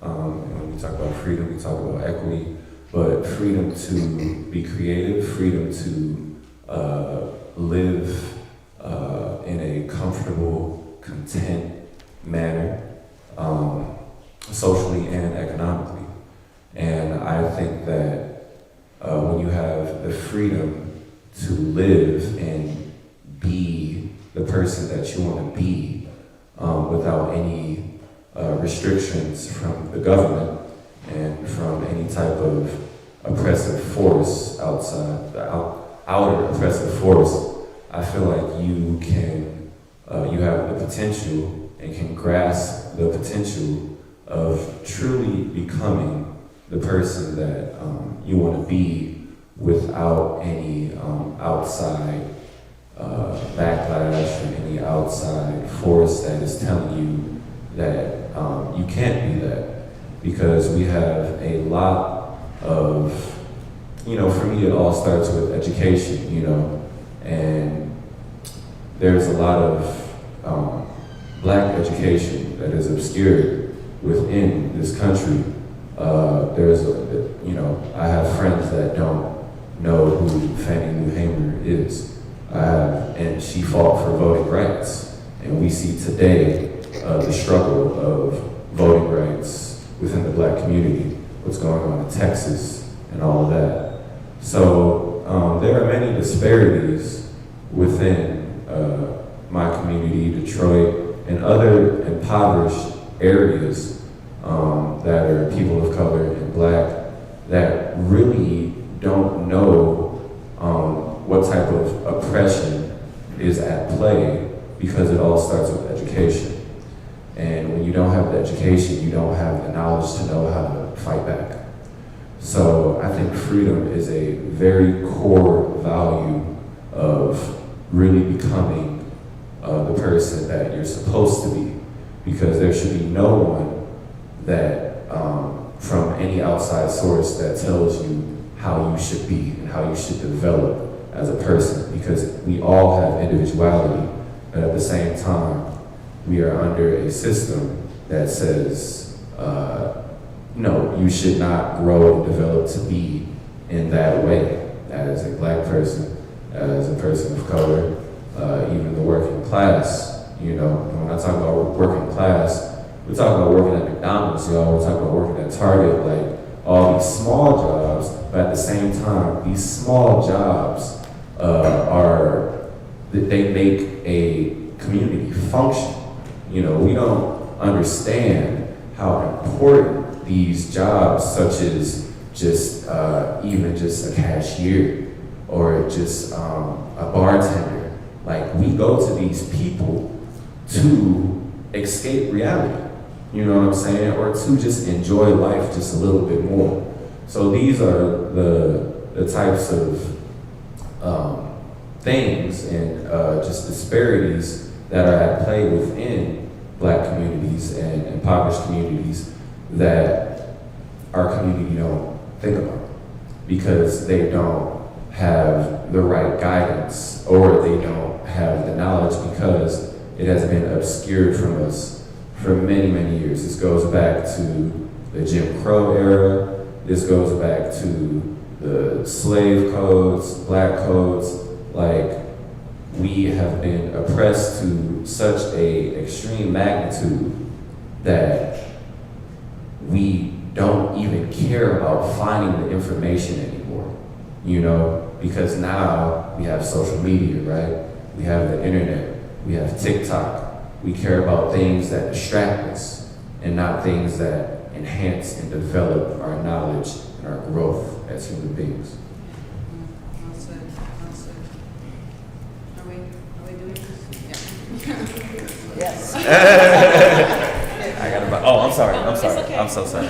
And when we talk about freedom, we talk about equity, but freedom to be creative, freedom to live in a comfortable, content manner, socially and economically. And I think that when you have the freedom to live and be the person that you want to be, without any restrictions from the government and from any type of oppressive force outside, the outer oppressive force, I feel like you can, you have the potential and can grasp the potential of truly becoming the person that you want to be without any outside backlash or any outside force that is telling you that you can't be that. Because we have a lot of, for me it all starts with education, and there's a lot of Black education that is obscured within this country. I have friends that don't know who Fannie Lou Hamer is. And she fought for voting rights. And we see today the struggle of voting rights within the Black community, what's going on in Texas and all of that. So there are many disparities within my community, Detroit, and other impoverished areas that are people of color and Black that really don't know what type of oppression is at play, because it all starts with education. And when you don't have the education, you don't have the knowledge to know how to fight back. So I think freedom is a very core value of really becoming the person that you're supposed to be, because there should be no one that from any outside source that tells you how you should be and how you should develop as a person, because we all have individuality, but at the same time, we are under a system that says, no, you should not grow and develop to be in that way as a Black person, as a person of color, even the working class. When I talk about working class, we're talking about working at McDonald's, y'all. We're talking about working at Target, like all these small jobs, but at the same time, these small jobs they make a community function. We don't understand how important these jobs, such as just even just a cashier or just a bartender, like we go to these people to escape reality. You know what I'm saying? Or to just enjoy life just a little bit more. So these are the types of things and just disparities that are at play within Black communities and impoverished communities that our community don't think about, because they don't have the right guidance, or they don't have the knowledge, because it has been obscured from us for many, many years. This goes back to the Jim Crow era. This goes back to the slave codes, black codes. Like, we have been oppressed to such a extreme magnitude that we don't even care about finding the information anymore, you know, because now we have social media, right? We have the internet, we have TikTok. We care about things that distract us and not things that enhance and develop our knowledge and our growth as human beings. Well said, well said. Are we doing this? Yeah. Yes. I got about. Oh, I'm sorry. I'm sorry. It's okay. I'm so sorry.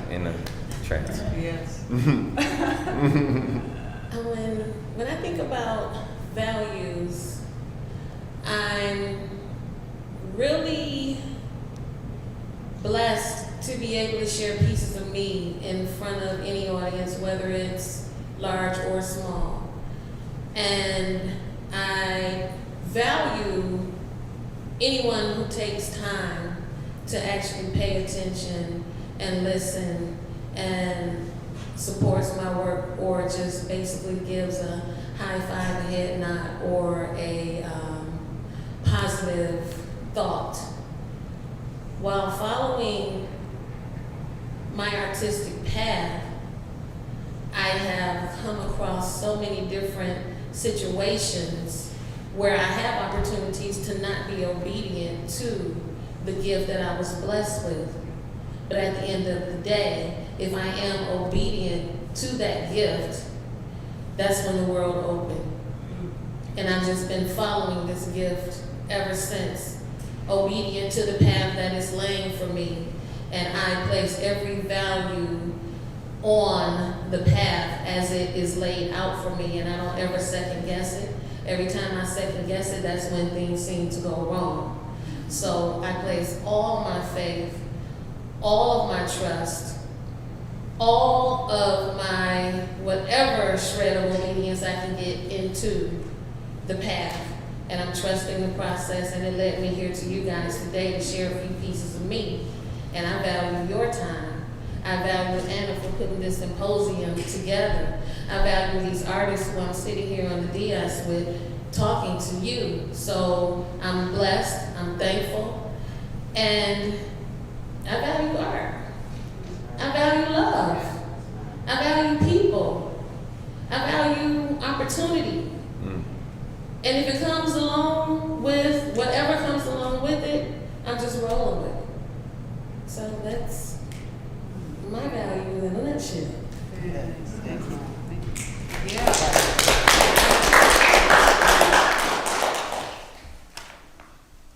In the trance. Yes. When I think about values, I'm really blessed to be able to share pieces of me in front of any audience, whether it's large or small. And I value anyone who takes time to actually pay attention and listen and supports my work, or just basically gives a high five, a head nod, or a positive thought. While following my artistic path, I have come across so many different situations where I have opportunities to not be obedient to the gift that I was blessed with. But at the end of the day, if I am obedient to that gift, that's when the world opened. And I've just been following this gift ever since, obedient to the path that is laying for me. And I place every value on the path as it is laid out for me, and I don't ever second guess it. Every time I second guess it, that's when things seem to go wrong. So I place all my faith, all of my trust, all of my whatever shred of obedience I can get into the path. And I'm trusting the process, and it led me here to you guys today to share a few pieces of me. And I value your time. I value Anna for putting this symposium together. I value these artists who I'm sitting here on the dais with, talking to you. So I'm blessed, I'm thankful, and I value art. I value love. I value people. I value opportunity. And if it comes along with, whatever comes along with it, I'm just rolling with it. So that's my value in a nutshell. Thank you. Yeah.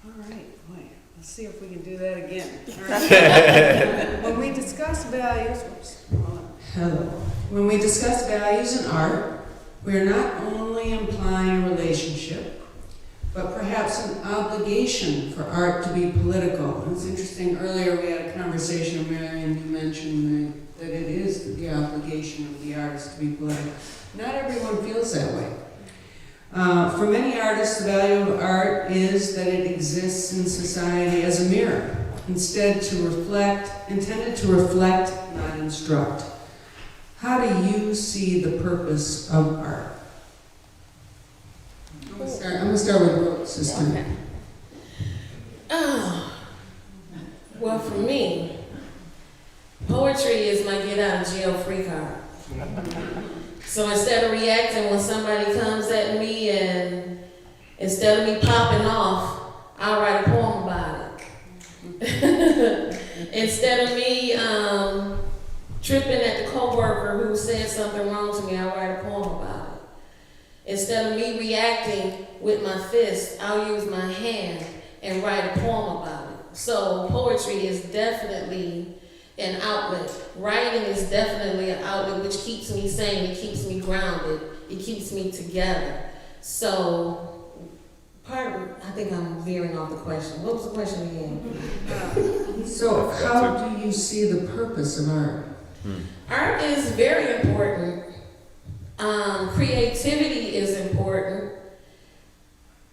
All right, boy, let's see if we can do that again. All right. When we discuss values, when we discuss values in art, we are not only implying a relationship, but perhaps an obligation for art to be political. And it's interesting, earlier we had a conversation, Marion, you mentioned that it is the obligation of the artist to be political. Not everyone feels that way. For many artists, the value of art is that it exists in society as a mirror, intended to reflect, not instruct. How do you see the purpose of art? I'm gonna start with Brooke, sister. Okay. Oh, well, for me, poetry is my get out of jail free card. So instead of reacting when somebody comes at me, and instead of me popping off, I'll write a poem about it. Instead of me tripping at the coworker who said something wrong to me, I'll write a poem about it. Instead of me reacting with my fist, I'll use my hand and write a poem about it. So poetry is definitely an outlet. Writing is definitely an outlet which keeps me sane, it keeps me grounded, it keeps me together. So I think I'm veering off the question. What was the question again? So how do you see the purpose of art? Art is very important. Creativity is important.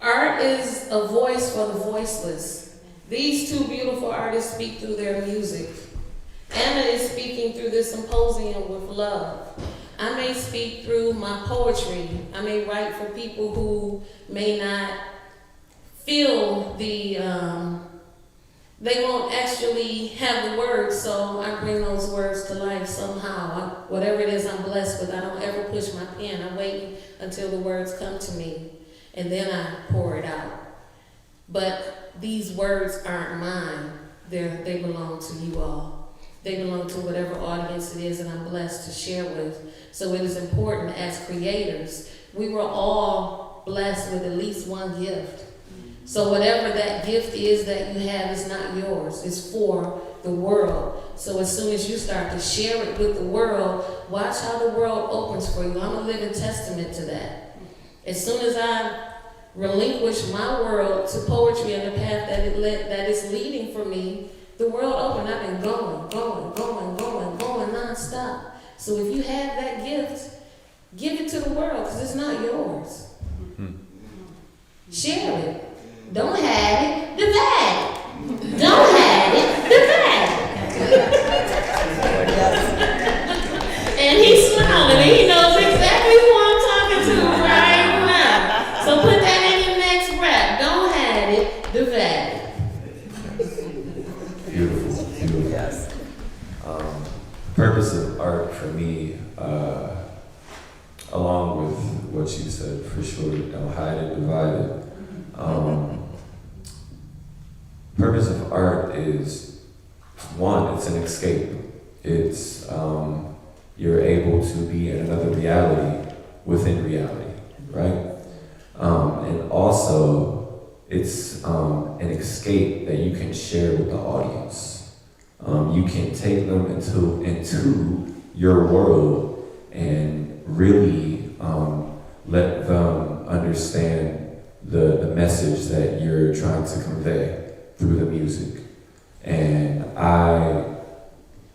Art is a voice for the voiceless. These two beautiful artists speak through their music. Anna is speaking through this symposium with love. I may speak through my poetry. I may write for people who may not feel they won't actually have the words, so I bring those words to life somehow. Whatever it is I'm blessed with, I don't ever push my pen. I wait until the words come to me, and then I pour it out. But these words aren't mine. They belong to you all. They belong to whatever audience it is that I'm blessed to share with. So it is important as creators. We were all blessed with at least one gift. So whatever that gift is that you have is not yours. It's for the world. So as soon as you start to share it with the world, watch how the world opens for you. I'm a living testament to that. As soon as I relinquish my world to poetry and the path that is leading for me, the world opened. I've been going nonstop. So if you have that gift, give it to the world because it's not yours. Share it. Don't have it, divide it. Don't have it, divide it. And he's smiling and he knows exactly who I'm talking to right now. So put that in your next rap. Don't have it, divide it. Beautiful, beautiful. Yes. Purpose of art for me, along with what you said, for sure, don't hide it, divide it. Purpose of art is, one, it's an escape. It's, you're able to be in another reality within reality, right? And also, it's an escape that you can share with the audience. You can take them into your world and really let them understand the message that you're trying to convey through the music. And I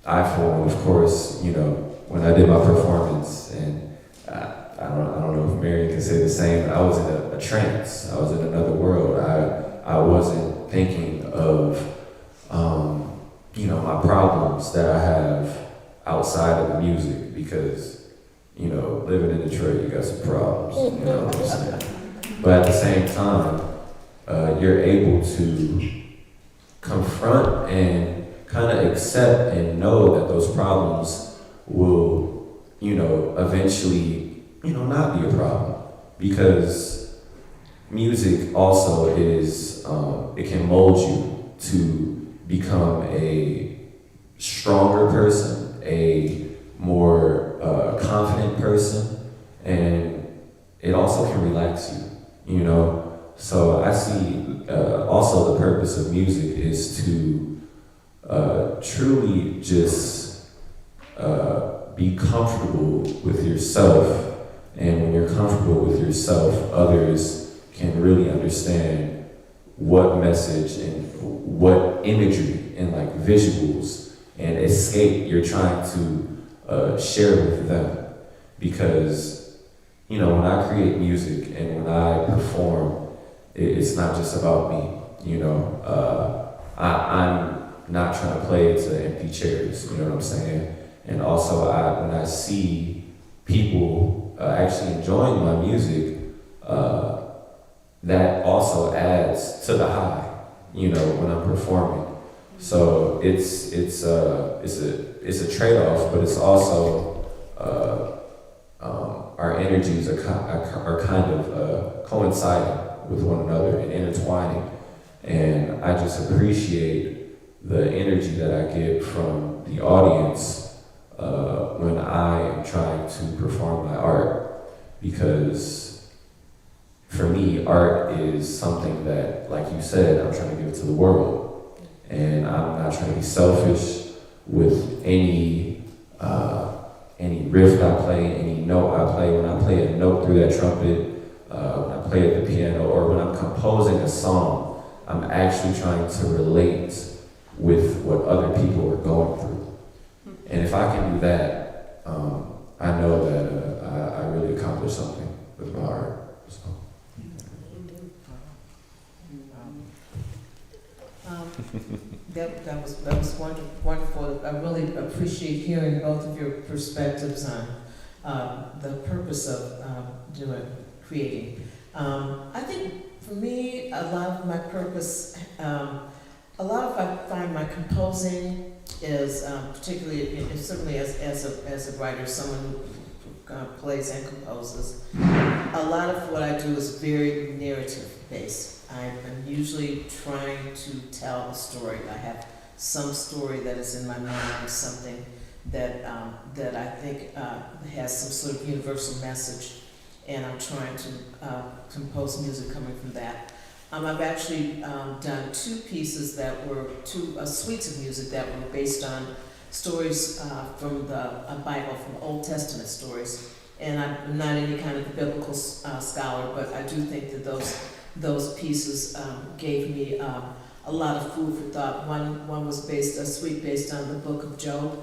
for one, of course, you know, when I did my performance, and I don't know if Mary can say the same, I was in a trance. I was in another world. I wasn't thinking of, you know, my problems that I have outside of the music, because, you know, living in Detroit, you got some problems, you know what I'm saying? But at the same time, you're able to confront and kind of accept and know that those problems will, you know, eventually, you know, not be a problem. Because music also is, it can mold you to become a stronger person, a more confident person, and it also can relax you, you know? So I see also the purpose of music is to truly just be comfortable with yourself. And when you're comfortable with yourself, others can really understand what message and what imagery and like visuals and escape you're trying to share with them. Because, you know, when I create music and when I perform, it's not just about me, you know. I'm not trying to play to empty chairs, you know what I'm saying? And also, when I see people actually enjoying my music, that also adds to the high, you know, when I'm performing. So it's a trade-off, but it's also our energies are kind of coinciding with one another and intertwining. And I just appreciate the energy that I get from the audience when I am trying to perform my art. Because for me, art is something that, like you said, I'm trying to give it to the world. And I'm not trying to be selfish with any riff I play, any note I play. When I play a note through that trumpet, when I play at the piano, or when I'm composing a song, I'm actually trying to relate with what other people are going through. And if I can do that, I know that I really accomplished something with my art. So. I really appreciate hearing both of your perspectives on the purpose of creating. I think for me, a lot of my purpose, I find my composing is particularly, certainly as a writer, someone who plays and composes. A lot of what I do is very narrative based. I'm usually trying to tell a story. I have some story that is in my mind, something that I think has some sort of universal message, and I'm trying to compose music coming from that. I've actually done two pieces that were suites of music that were based on stories from the Bible, from Old Testament stories. And I'm not any kind of biblical scholar, but I do think that those pieces gave me a lot of food for thought. One was a suite based on the book of Job,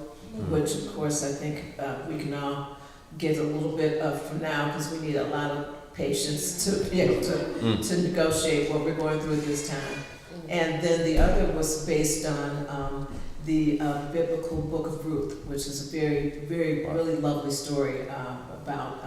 which of course I think we can all get a little bit of for now, because we need a lot of patience to be able to negotiate what we're going through at this time. And then the other was based on the biblical book of Ruth, which is a very, very, really lovely story about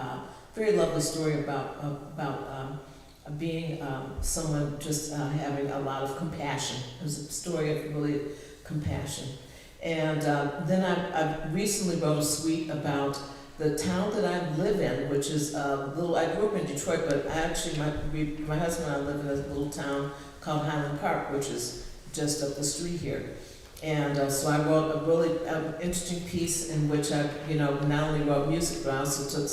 being someone just having a lot of compassion. It was a story of really compassion. And then I recently wrote a suite about the town that I live in, which is I grew up in Detroit, but my husband and I live in a little town called Highland Park, which is just up the street here. And so I wrote a really interesting piece in which I, not only wrote music, but I also took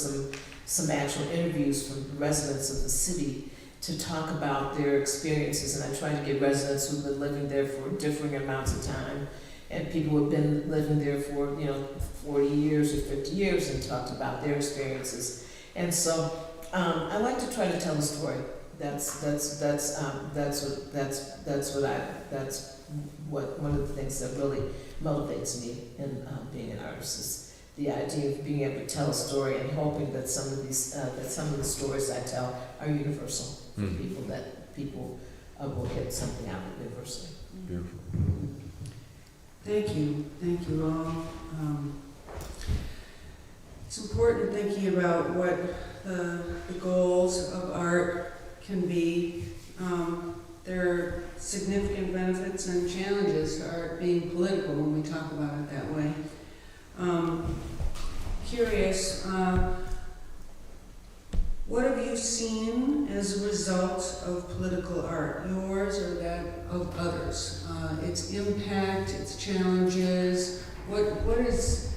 some actual interviews from residents of the city to talk about their experiences. And I tried to get residents who've been living there for differing amounts of time, and people who've been living there for 40 years or 50 years, and talked about their experiences. And so I like to try to tell a story. That's what one of the things that really motivates me in being an artist is the idea of being able to tell a story and hoping that some of the stories I tell are universal for people, that people will get something out of it universally. Beautiful. Thank you all. It's important thinking about what the goals of art can be. There are significant benefits and challenges to art being political when we talk about it that way. Curious, what have you seen as a result of political art, yours or that of others? Its impact, its challenges, what is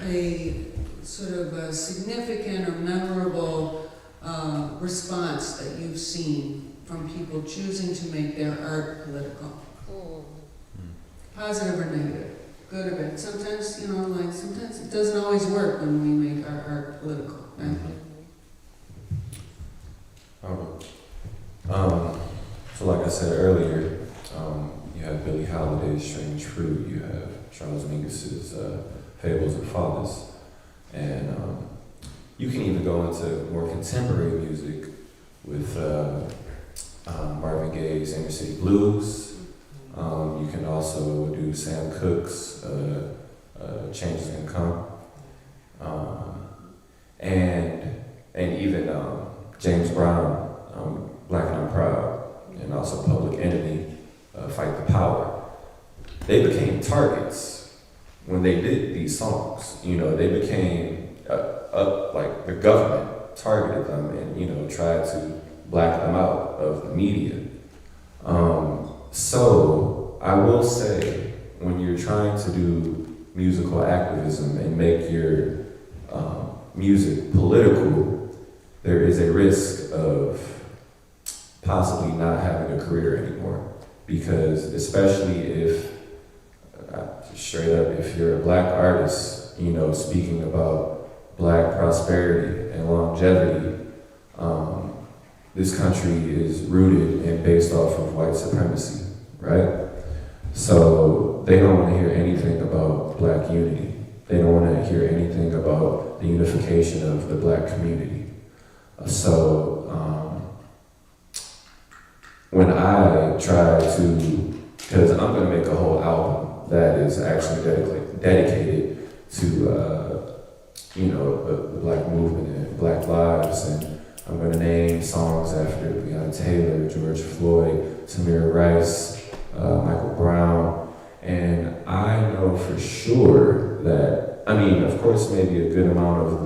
a sort of a significant or memorable response that you've seen from people choosing to make their art political? Positive or negative, good or bad. Sometimes, sometimes it doesn't always work when we make our art political, right? So like I said earlier, you have Billie Holiday's Strange Fruit, you have Charles Mingus's Fables and Fathers, and you can even go into more contemporary music with Marvin Gaye's Inner City Blues. You can also do Sam Cooke's Changes Can Come, and even James Brown, Black and I'm Proud, and also Public Enemy, Fight the Power. They became targets when they did these songs. They became like the government targeted them and tried to black them out of the media. So I will say, when you're trying to do musical activism and make your music political, there is a risk of possibly not having a career anymore. Because especially if, straight up, if you're a black artist, speaking about black prosperity and longevity, this country is rooted and based off of white supremacy, right? So they don't want to hear anything about black unity. They don't want to hear anything about the unification of the black community. So when I try to, because I'm going to make a whole album that is actually dedicated to, the Black movement and Black lives. And I'm going to name songs after Breonna Taylor, George Floyd, Tamir Rice, Michael Brown. And I know for sure that, of course, maybe a good amount of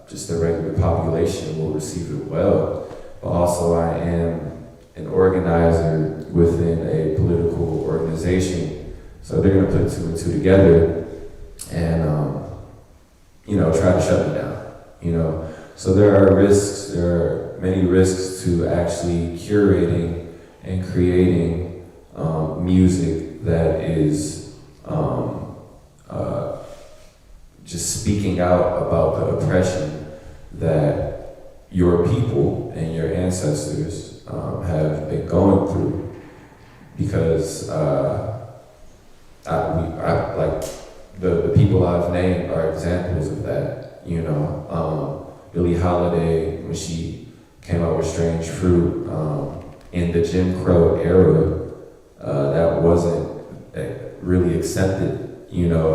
just the regular population will receive it well, but also I am an organizer within a political organization. So they're gonna put two and two together and, try to shut me down, So there are many risks to actually curating and creating music that is just speaking out about the oppression that your people and your ancestors have been going through. Because the people I've named are examples of that. Billie Holiday, when she came out with Strange Fruit, in the Jim Crow era, that wasn't really accepted,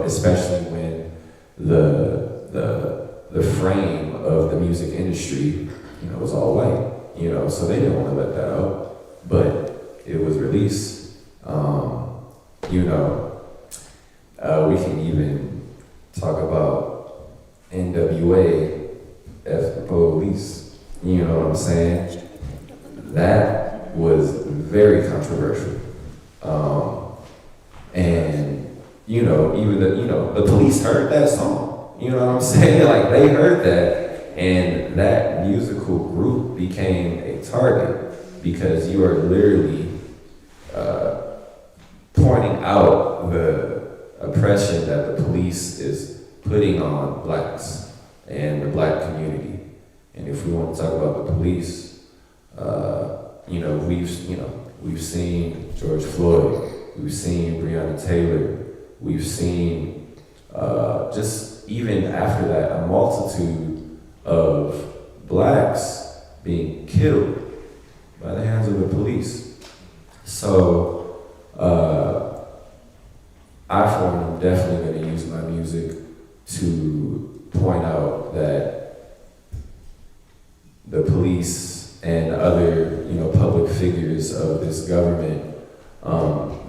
especially when the frame of the music industry, was all white, so they didn't want to let that out, but it was released. We can even talk about NWA, F the Police, you know what I'm saying? That was very controversial. And, even the police heard that song, you know what I'm saying? Like, they heard that, and that musical group became a target because you are literally pointing out the oppression that the police is putting on blacks and the black community. And if we want to talk about the police, we've seen George Floyd, we've seen Breonna Taylor, we've seen just even after that a multitude of blacks being killed by the hands of the police. So I, for one, am definitely going to use my music to point out that the police and other, public figures of this government,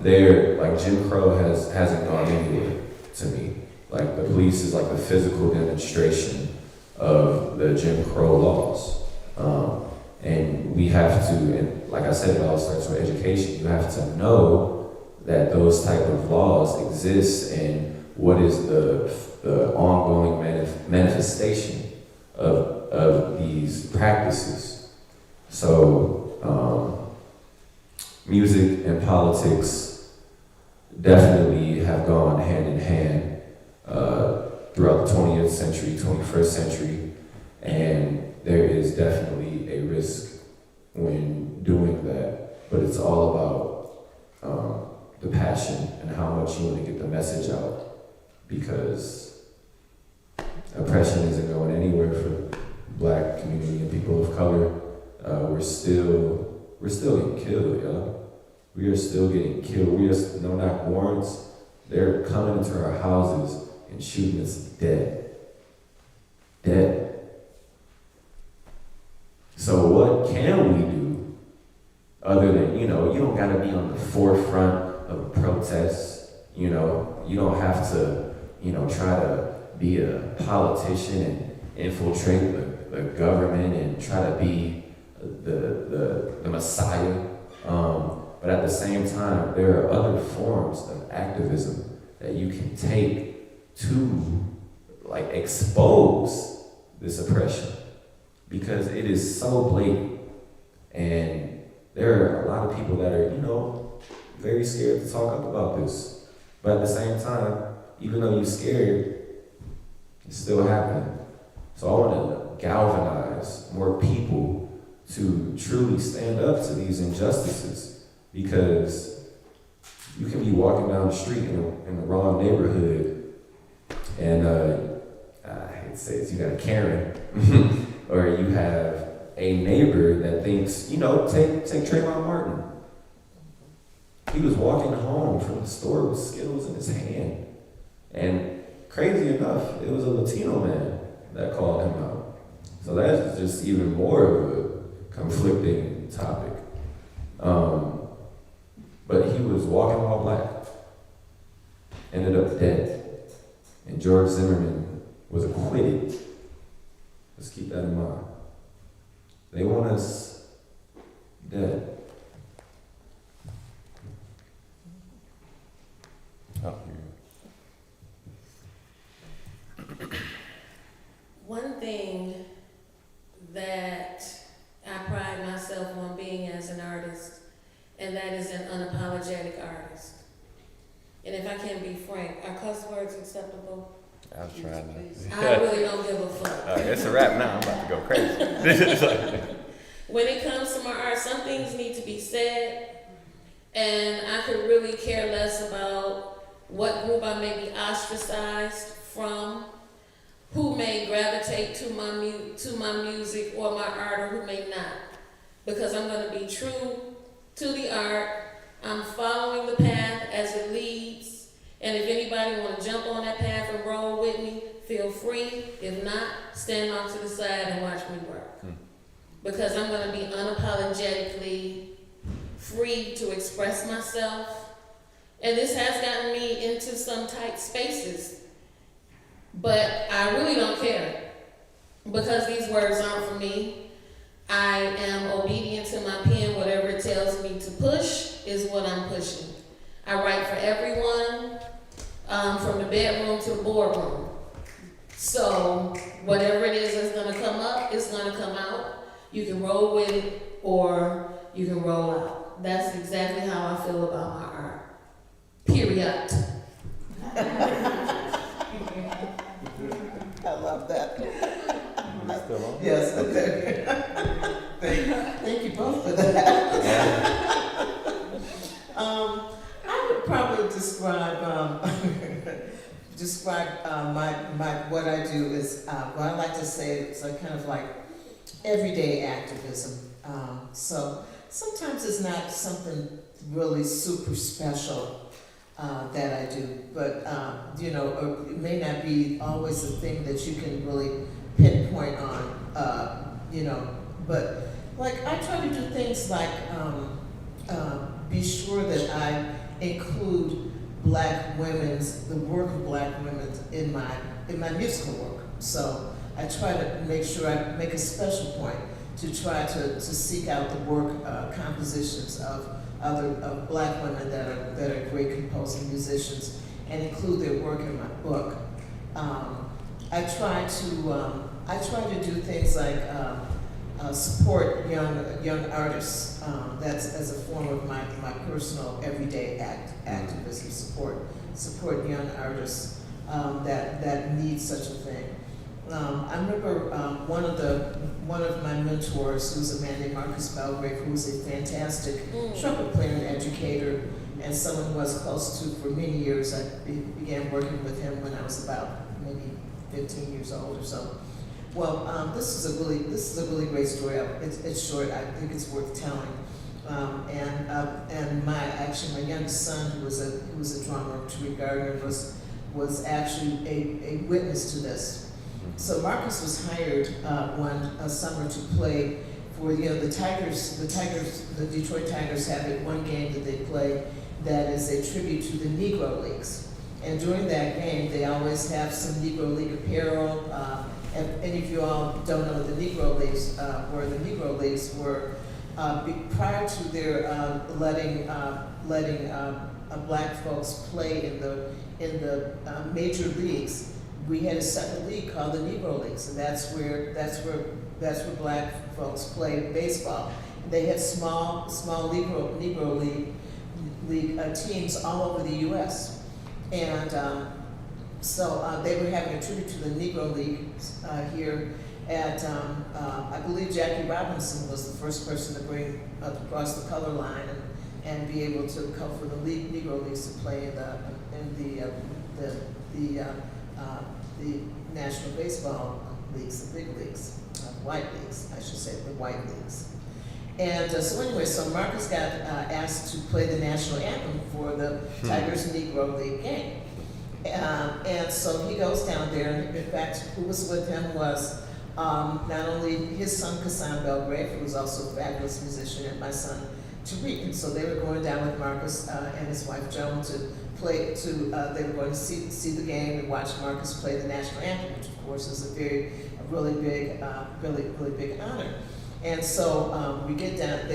they're like Jim Crow hasn't gone anywhere to me. Like, the police is like a physical demonstration of the Jim Crow laws. And we have to, and like I said, it all starts with education. You have to know that those type of laws exist and what is the ongoing manifestation of these practices. So music and politics definitely have gone hand in hand throughout the 20th century, 21st century, and there is definitely a risk when doing that, but it's all about the passion and how much you want to get the message out, because oppression isn't going anywhere for the black community and people of color. We're still getting killed, y'all. We are still getting killed. We are no-knock warrants. They're coming into our houses and shooting us dead. Dead. So what can we do other than, you don't gotta be on the forefront of a protest, you don't have to, try to be a politician and infiltrate the government and try to be the messiah. But at the same time, there are other forms of activism that you can take to expose this oppression, because it is so blatant. And there are a lot of people that are, very scared to talk up about this. But at the same time, even though you're scared, it's still happening. So I want to galvanize more people to truly stand up to these injustices, because you can be walking down the street in the wrong neighborhood and I hate to say this, you got a Karen or you have a neighbor that thinks, take Trayvon Martin. he was walking home from the store with Skittles in his hand. And crazy enough, it was a Latino man that called him out. So that's just even more of a conflicting topic. But he was walking while black, ended up dead, and George Zimmerman was acquitted. Let's keep that in mind. They want us dead. Oh, One thing that I pride myself on being as an artist, and that is an unapologetic artist. And if I can be frank, are cuss words acceptable? I'm trying to. I really don't give a fuck. It's a wrap now. I'm about to go crazy. When it comes to my art, some things need to be said, and I could really care less about what group I may be ostracized from, who may gravitate to my music or my art, or who may not. Because I'm going to be true to the art. I'm following the path as it leads. And if anybody want to jump on that path and roll with me, feel free. If not, stand off to the side and watch me work. Because I'm going to be unapologetically free to express myself. And this has gotten me into some tight spaces. But I really don't care, because these words aren't for me. I am obedient to my pen. Whatever it tells me to push is what I'm pushing. I write for everyone, from the bedroom to the boardroom. So whatever it is that's gonna come up, it's gonna come out. You can roll with it or you can roll out. That's exactly how I feel about my art. Period. I love that. Still on? Yes, thank you both for that. I would probably describe my what I do is what I like to say is a kind of like everyday activism. So sometimes it's not something really super special that I do, but it may not be always a thing that you can really pinpoint on, but like I try to do things like be sure that I include the work of black women in my musical work. So I try to make sure I make a special point to try to seek out the work compositions of black women that are great composing musicians and include their work in my book. I try to do things like support young artists. That's as a form of my personal everyday activism. Support young artists that need such a thing. I remember one of my mentors, who's a man named Marcus Belgrave, who was a fantastic trumpet player and educator, and someone who I was close to for many years. I began working with him when I was about maybe 15 years old or so. Well, this is a really great story. It's short. I think it's worth telling. And my youngest son, who was a drummer, Tariq Gardner, was actually a witness to this. So Marcus was hired one summer to play for the Tigers. The Detroit Tigers have one game that they play that is a tribute to the Negro Leagues. And during that game, they always have some Negro League apparel. If any of you all don't know the Negro Leagues, where the Negro Leagues were prior to their letting black folks play in the major leagues. We had a separate league called the Negro Leagues, and that's where black folks played baseball. They had small Negro League teams all over the U.S. And so they were having a tribute to the Negro League here at, I believe Jackie Robinson was the first person to bring across the color line and be able to come for the Negro Leagues to play in the National Baseball Leagues, the big leagues, white leagues, I should say, the white leagues. And so anyway, so Marcus got asked to play the national anthem for the Tigers Negro League game. And so he goes down there, and in fact, who was with him was not only his son Kassan Belgrave, who was also a fabulous musician, and my son Tariq. And so they were going down with Marcus and his wife Joan to play. They were going to see the game and watch Marcus play the national anthem, which of course is a really big honor. And so we get down.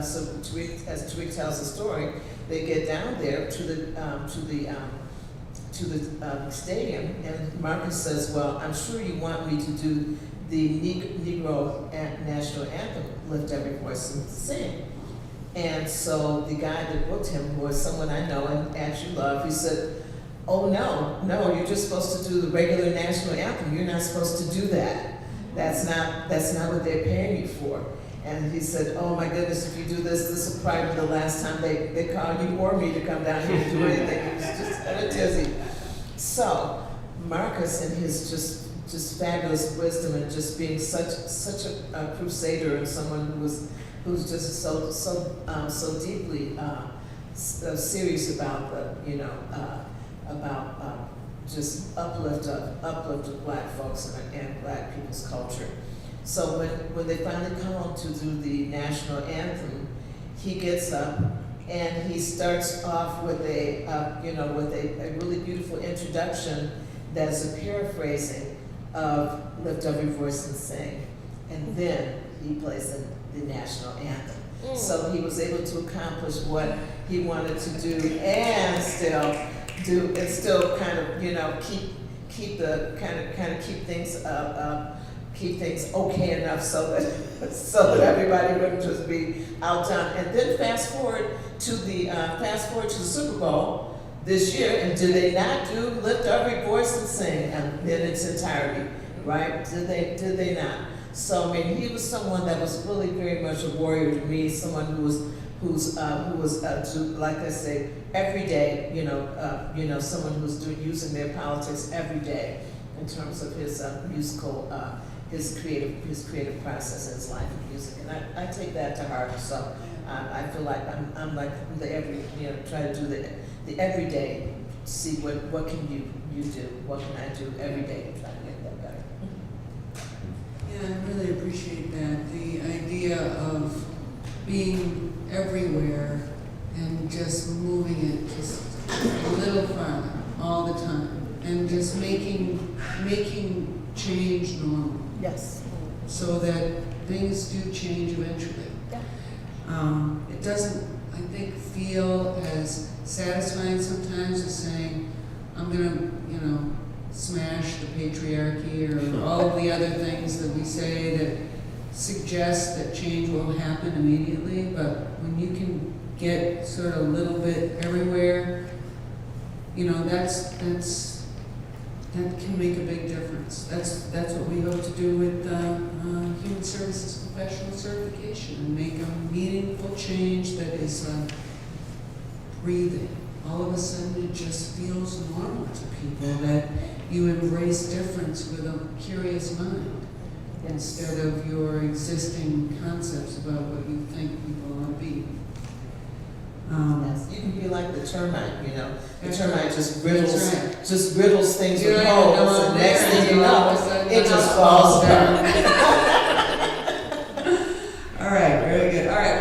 So Tariq, as Tariq tells the story, they get down there to the stadium, and Marcus says, "Well, I'm sure you want me to do the Negro national anthem, lift every voice and sing." And so the guy that booked him was someone I know and actually love. He said, "Oh no, you're just supposed to do the regular national anthem. You're not supposed to do that. That's not what they're paying you for." And he said, "Oh my goodness, if you do this will probably be the last time they call you or me to come down here and do anything." He was just in a tizzy. So Marcus, in his just fabulous wisdom and just being such a crusader and someone who's just so deeply serious about just uplift of black folks and black people's culture. So when they finally come to do the national anthem, he gets up and he starts off with a really beautiful introduction that's a paraphrasing of "Lift Every Voice and Sing," and then he plays the national anthem. So he was able to accomplish what he wanted to do and still kind of keep things okay enough so that everybody wouldn't just be outdone. And then fast forward to the Super Bowl this year, and did they not do "Lift Every Voice and Sing" in its entirety? Right? Did they not? So I mean, he was someone that was really very much a warrior to me. Someone who was like I say, every day. Someone who was using their politics every day in terms of his musical. His creative process in his life of music, and I take that to heart. So I feel like I'm like try to do the everyday. See what can you do? What can I do every day to try to make that better? Yeah, I really appreciate that. The idea of being everywhere and just moving it just a little farther all the time, and just making change normal. Yes. So that things do change eventually. Yeah. It doesn't, I think, feel as satisfying sometimes as saying, "I'm gonna, smash the patriarchy," or all of the other things that we say that suggest that change will happen immediately. But when you can get sort of a little bit everywhere, that can make a big difference. That's what we hope to do with Human Services Professional Certification, and make a meaningful change that is breathing. All of a sudden it just feels normal to people that you embrace difference with a curious mind, instead of your existing concepts about what you think people ought to be. Yes, you can be like the termite, The That's termite right. just riddles, That's things You with don't even know holes, I'm and next there, thing you and all of a know, sudden it the just house falls falls down. All right, very good. All right,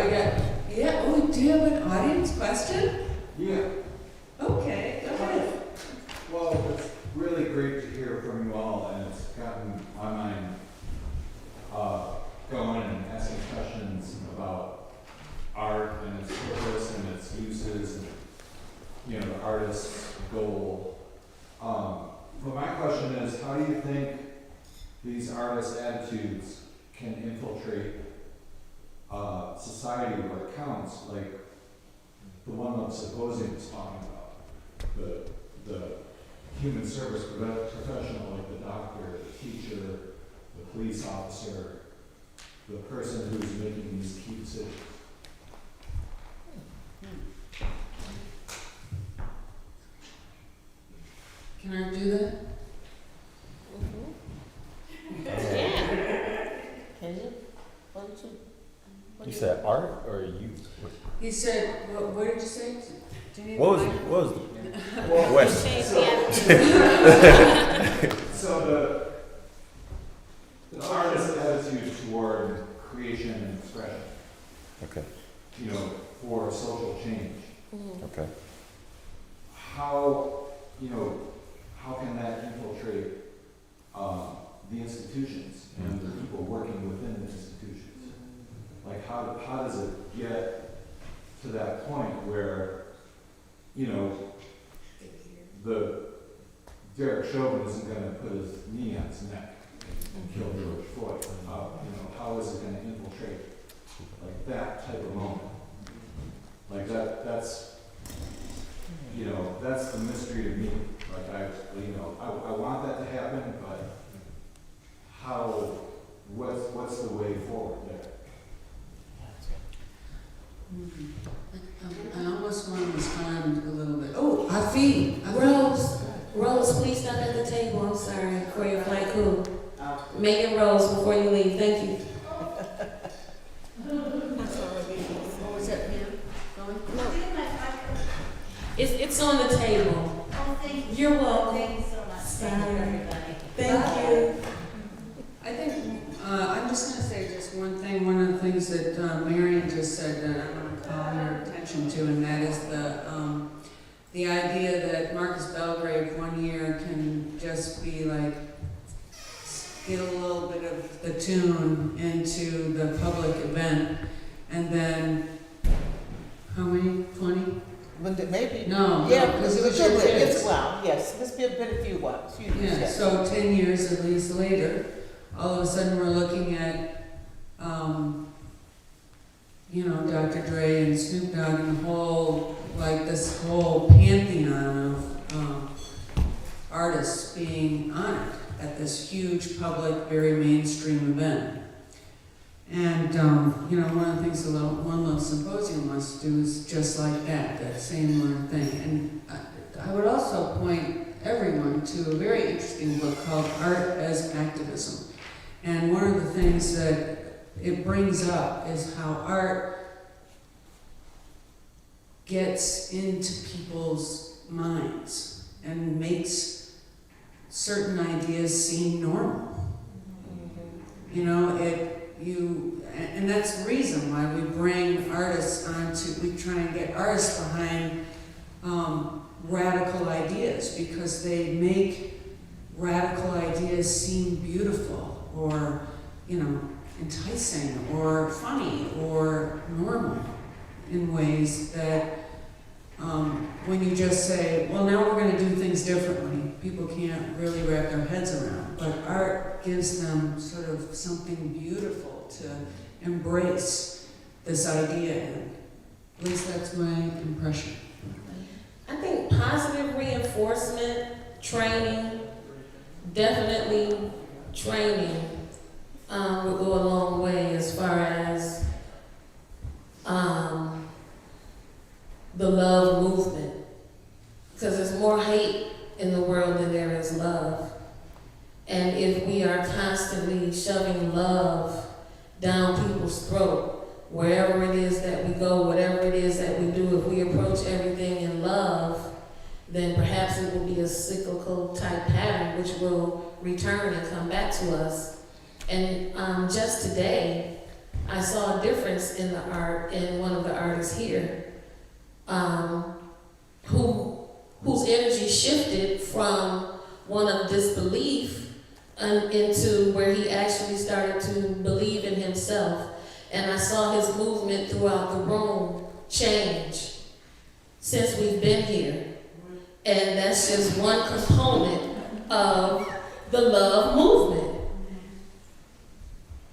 do you have an audience question? Yeah, Okay, go ahead. well, it's really great to hear from you all, and it's gotten my mind going and asking questions about art and its purpose and its uses, and the artist's goal. But my question is, how do you think these artists' attitudes can infiltrate society where it counts, like the One Love Symposium was talking about, the human service professional, like the doctor, the teacher, the police officer, the person who's making these key decisions. Can I do that? Yeah. Can you? Why don't you? You said art or you? He said, what did you say? Do you need What the was mic? what was the West? So the artist's attitude toward creation and expression, Okay. you know, for social change. Okay. How, you know, how can that infiltrate the institutions and the people working within the institutions? Like, how does it get to that point where, you know, Derek Chauvin isn't going to put his knee on his neck and kill George Floyd? You know, how is it going to infiltrate like that type of moment? Like that's, you know, that's the mystery to me. Like I want that to happen, but what's the way forward there? I almost want to respond a little bit. Oh, Afi. Rose, please stop at the table. I'm sorry. For your flight crew. Megan Rose, before you leave. Thank you. What was that, Pam? It's on the table. Oh, thank you. You're welcome. Thank you so much. Thank you, everybody. Thank you. I think, I'm just going to say just one thing. One of the things that Marion just said that I want to call your attention to, and that is the idea that Marcus Belgrave 1 year can just be like, get a little bit of the tune into the public event, and then, how many, 20? Maybe. No, Yeah, because it was your kids. It's wow, yes, it's been a few years. Yeah, Yes. so 10 years at least later, all of a sudden we're looking at, you know, Dr. Dre and Snoop Dogg and the whole, like this whole pantheon of artists being honored at this huge public, very mainstream event. And, you know, one of the things One Love Symposium wants to do is just like that same one thing. And I would also point everyone to a very interesting book called Art as Activism. And one of the things that it brings up is how art gets into people's minds and makes certain ideas seem normal. You know, and that's the reason why we bring artists we try and get artists behind radical ideas, because they make radical ideas seem beautiful or, you know, enticing or funny or normal in ways that when you just say, well, now we're going to do things differently, people can't really wrap their heads around. But art gives them sort of something beautiful to embrace this idea in. At least that's my impression. I think positive reinforcement, training, definitely training would go a long way as far as the love movement. Because there's more hate in the world than there is love. And if we are constantly shoving love down people's throat, wherever it is that we go, whatever it is that we do, if we approach everything in love, then perhaps it will be a cyclical type pattern which will return and come back to us. And just today, I saw a difference in the art in one of the artists here, whose energy shifted from one of disbelief into where he actually started to believe in himself. And I saw his movement throughout the room change since we've been here. And that's just one component of the love movement.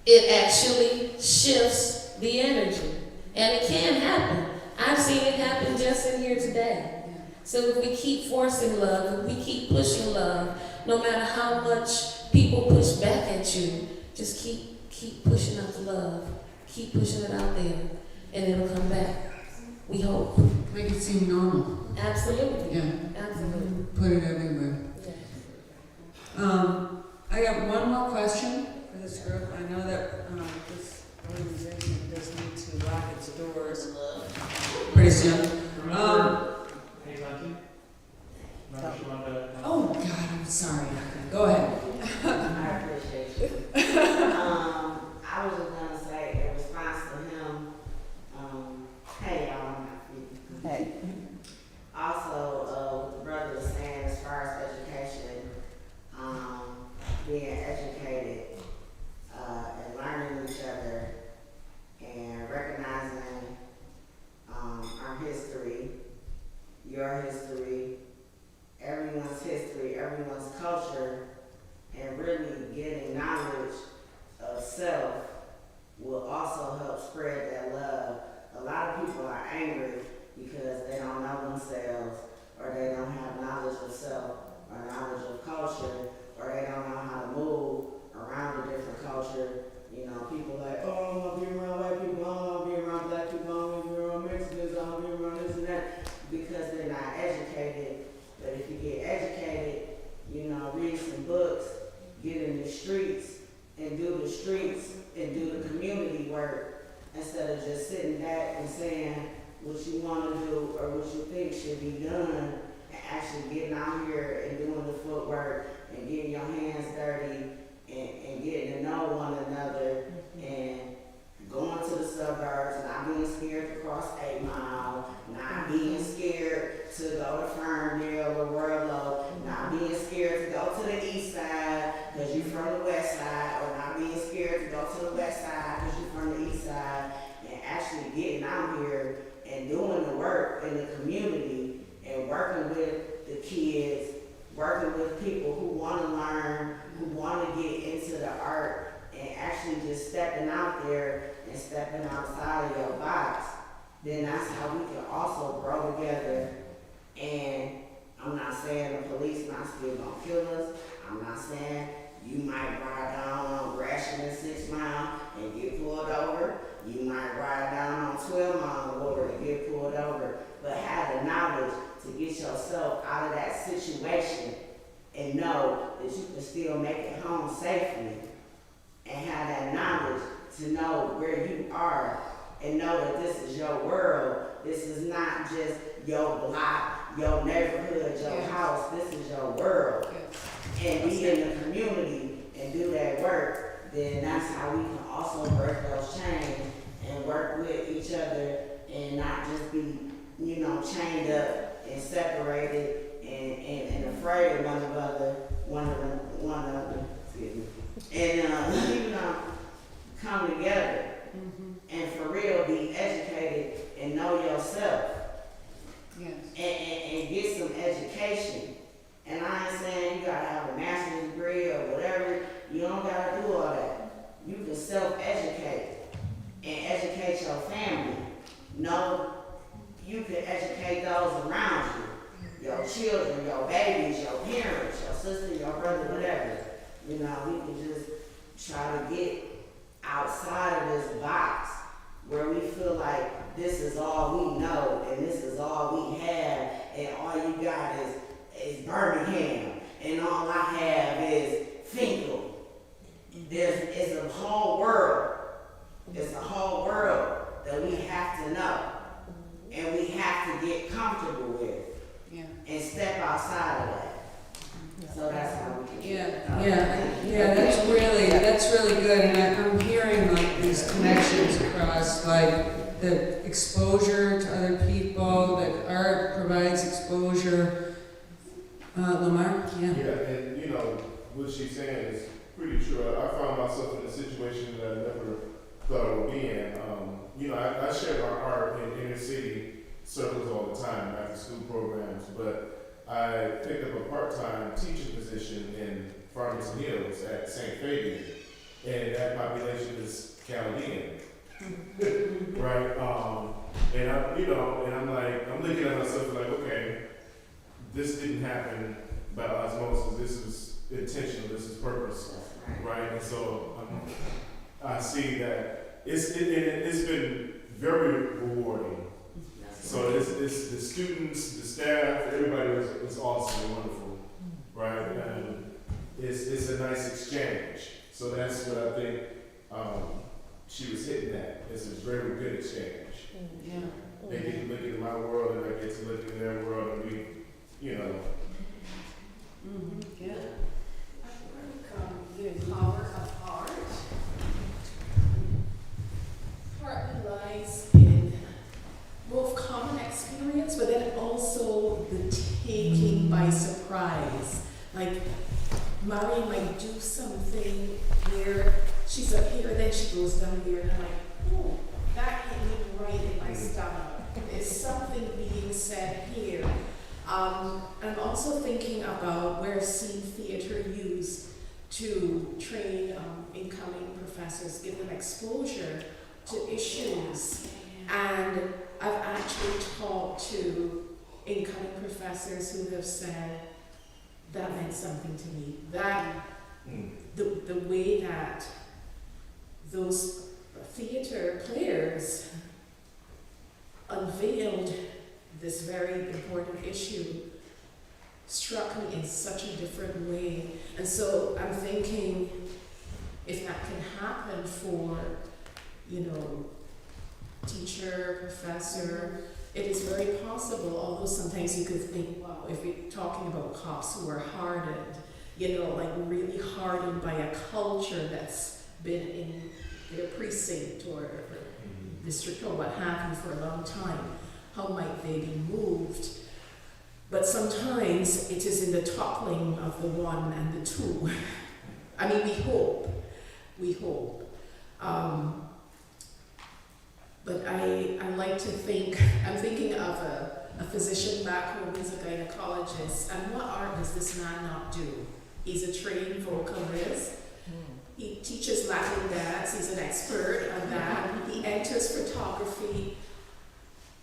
It actually shifts the energy. And it can happen. I've seen it happen just in here today. So if we keep forcing love, if we keep pushing love, no matter how much people push back at you, just keep pushing out the love. Keep pushing it out there, and it'll come back. We hope. Make it seem normal. Absolutely. Yeah. Absolutely. Put it everywhere. Yeah. I got one more question for this group. I know that this organization does need to lock it Symposium. Hey, Santi? Remember she wanted to? Oh, God, I'm sorry. Go ahead. I appreciate you. I was just gonna say, in response to him, hey y'all, I'm not speaking. Hey. Also, what the brother was saying as far as education, being educated, and learning each other and recognizing, our history, your history, everyone's history, everyone's culture, and really getting knowledge of self will also help spread that love. A lot of people are angry because they don't know themselves, or they don't have knowledge of self, or knowledge of culture, or they don't know how to move around a different culture. You know, people like, oh, I don't want to be around white people, I don't want to be around black people, I don't want to be around Mexicans, I don't want to be around this and that, because they're not educated. But if you get educated, you know, read some books, get in the streets, and do the streets, and do the community work, instead of just sitting back and saying what you want to do or what you think should be done, and actually getting out here and doing the footwork and getting your hands dirty and getting to know one another and going to the suburbs, not being scared to cross 8 Mile, not being scared to go to Ferndale or Worlow, not being scared to go to the east side because you're from the west side, or not being scared to go to the west side because you're from the east side, and actually getting out here and doing the work in the community and working with the kids, working with people who want to learn, who want to get into the art, and actually just stepping out there and stepping outside of your box, then that's how we can also grow together. And I'm not saying the police not still gonna kill us. I'm not saying you might ride down on Gresham and 6 Mile and get pulled over. You might ride down on 12 Mile and Water and get pulled over. But have the knowledge to get yourself out of that situation and know that you can still make it home safely. And have that knowledge to know where you are and know that this is your world. This is not just your block, your neighborhood, your house. This is your world. And be in the community and do that work, then that's how we can also break those chains and work with each other and not just be, you know, chained up and separated and afraid of one another, excuse me. And you know, come together and for real be educated and know yourself. Yes. And get some education. And I ain't saying you gotta have a master's degree or whatever. You don't gotta do all that. You can self-educate and educate your family. No, you can educate those around you. Your children, your babies, your parents, your sister, your brother, whatever. You know, we can just try to get outside of this box where we feel like this is all we know and this is all we have and all you got is Birmingham and all I have is Finkel. It's a whole world. It's a whole world that we have to know and we have to get comfortable with and step outside of that. So that's how we can. Yeah, that's really good, and I'm hearing like these connections across, like the exposure to other people, that art provides exposure. Lamar, Yeah, and you know, what she's saying is pretty true. I found myself in a situation that I never thought I would be in. You know, I share my art in inner city circles all the time, after school programs, but I picked up a part-time teaching position in Farmington Hills at St. Fabian, and that population is Chaldean, right? And I'm like, I'm looking at myself like, okay, this didn't happen by osmosis. This is intentional. This is purpose, right? And so I see that it's been very rewarding. So it's the students, the staff, everybody is awesome and wonderful, right? And it's a nice exchange. So that's what I think she was hitting at. It's a very good exchange. Yeah. they get to look at my world and I get to look in their world and we, you know. Yeah. The power of art partly lies in both common experience, but then also the taking by surprise. Like, Mari might do something where she's up here, then she goes down here, and I'm like, oh, that hit me right in my stomach. There's something being said here. I'm also thinking about where scene theater used to train incoming professors, give them exposure to issues. And I've actually talked to incoming professors who have said, that meant something to me. That, the way that those theater players unveiled this very important issue struck me in such a different way. And so I'm thinking, if that can happen for, you know, teacher, professor, it is very possible, although sometimes you could think, wow, if we're talking about cops who are hardened, you know, like really hardened by a culture that's been in their precinct or district or what have you for a long time, how might they be moved? But sometimes it is in the toppling of the one and the two. I mean, we hope. But I like to think, I'm thinking of a physician back home who's a gynecologist, and what art does this man not do? He's a trained vocalist. He teaches Latin dance, he's an expert on that. He enters photography,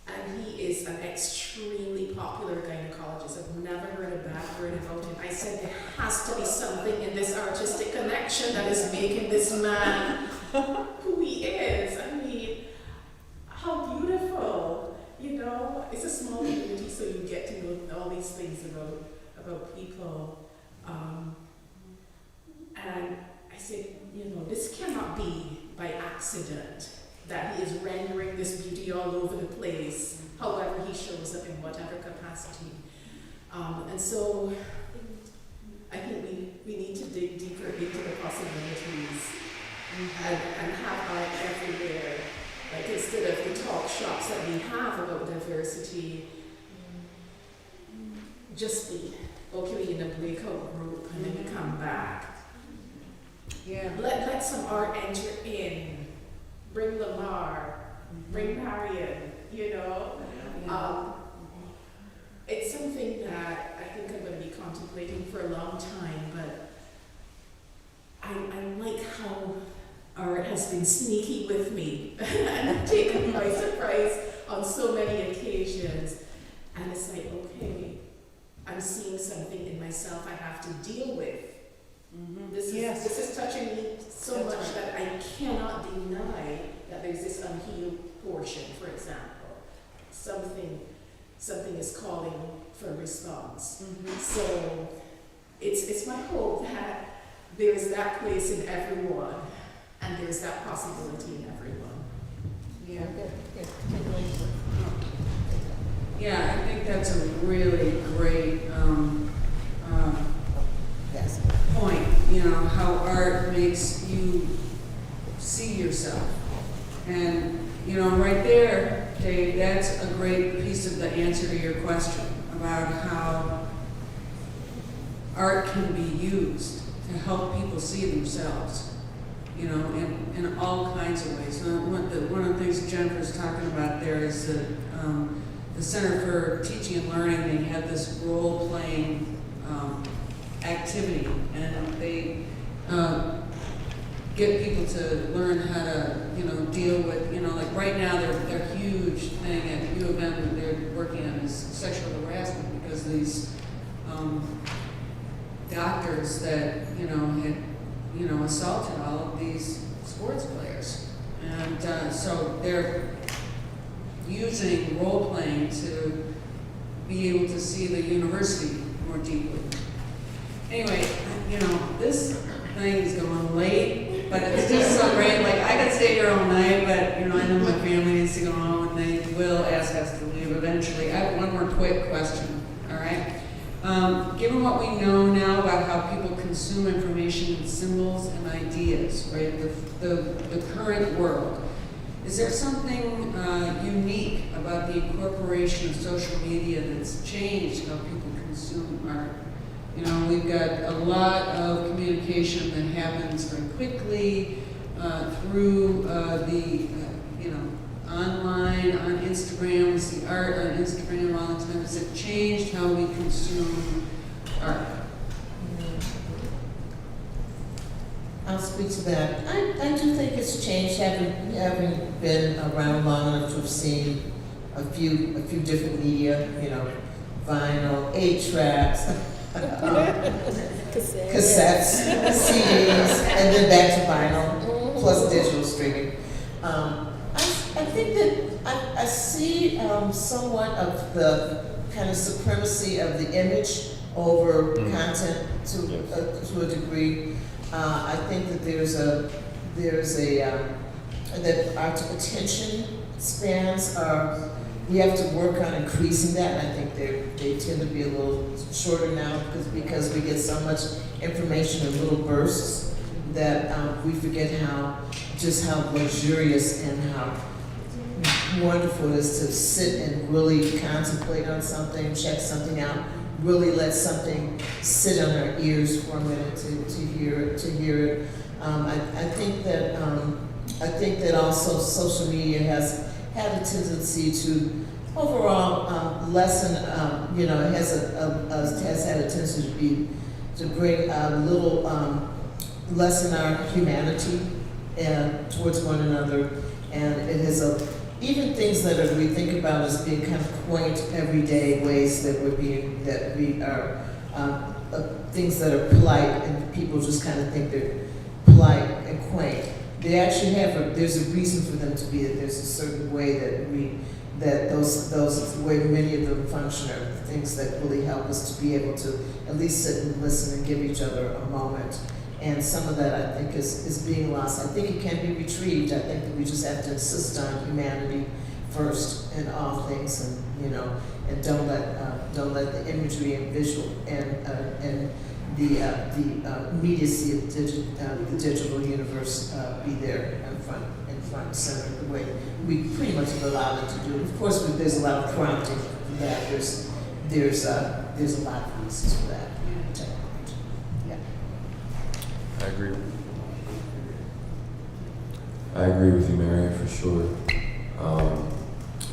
and he is an extremely popular gynecologist. I've never heard a bad word about him. I said there has to be something in this artistic connection that is making this man who he is. I mean, how beautiful, you know? It's a small community, so you get to know all these things about people. And I said, you know, this cannot be by accident that he is rendering this beauty all over the place, however he shows up in whatever capacity. And so I think we need to dig deeper into the possibilities and have art everywhere. Like, instead of the talk shops that we have about diversity, just be, okay, in a breakout group, and then you come back. Yeah. Let some art enter in. Bring Lamar, bring Marion, you know? It's something that I think I'm going to be contemplating for a long time, but I like how art has been sneaky with me and taken me by surprise on so many occasions. And it's like, okay, I'm seeing something in myself I have to deal with. This is touching me so much that I cannot deny that there's this unhealed portion, for example. Something is calling for a response. So it's my hope that there's that place in everyone, and there's that possibility in everyone. Yeah. Yeah, I think that's a really great point, you know, how art makes you see yourself. And, you know, right there, Dave, that's a great piece of the answer to your question about how art can be used to help people see themselves, you know, in all kinds of ways. One of the things Jennifer's talking about there is the Center for Teaching and Learning. They have this role-playing activity, and they get people to learn how to, you know, deal with, you know, like right now their huge thing at U of M that they're working on is sexual harassment, because these doctors that, you know, had, you know, assaulted all of these sports players. And so they're using role-playing to be able to see the university more deeply. Anyway, you know, this thing is going late, But it's just so great, like, I could stay here all night, but, you know, I know my family needs to go home, and they will ask us to leave eventually. I have one more quick question, all right? Given what we know now about how people consume information and symbols and ideas, right, the current world, is there something unique about the incorporation of social media that's changed how people consume art? You know, we've got a lot of communication that happens very quickly through you know, online, on Instagram. We see art on Instagram all the time. Has it changed how we consume art? I'll speak to that. I do think it's changed, having been around long enough to have seen a few different media, you know, vinyl, 8-tracks, cassettes, CDs, and then back to vinyl, plus digital streaming. I think that I see somewhat of the kind of supremacy of the image over content to a degree. I think that that our attention spans are, we have to work on increasing that, and I think they tend to be a little shorter now because we get so much information in little bursts that we forget how luxurious and how wonderful it is to sit and really contemplate on something, check something out, really let something sit on our ears for a minute to hear it. I think that also social media has had a tendency to overall lessen. You know, it has had a tendency to bring a little lessen our humanity towards one another, and it has even things that we think about as being kind of quaint, everyday ways that we are things that are polite, and people just kind of think they're polite and quaint. They actually there's a reason for them to be that. There's a certain way that those way many of them function are things that really help us to be able to at least sit and listen and give each other a moment. And some of that, I think, is being lost. I think it can be retrieved. I think that we just have to insist on humanity first in all things, and you know, and don't let the imagery and visual and the immediacy of the digital universe be there in front and center, the way we pretty much have allowed it to do. Of course, there's a lot of prompting for that. There's a lot of reasons for that. I agree. I agree with you, Marion, for sure.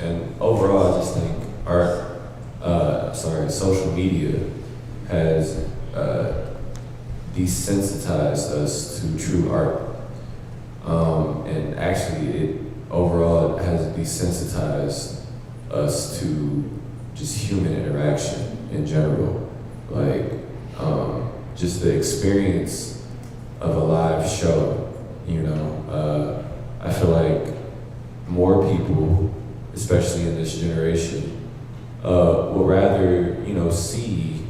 And overall, I just think social media has desensitized us to true art. And actually, it overall has desensitized us to just human interaction in general. Like, just the experience of a live show, you know. I feel like more people, especially in this generation, will rather, you know, see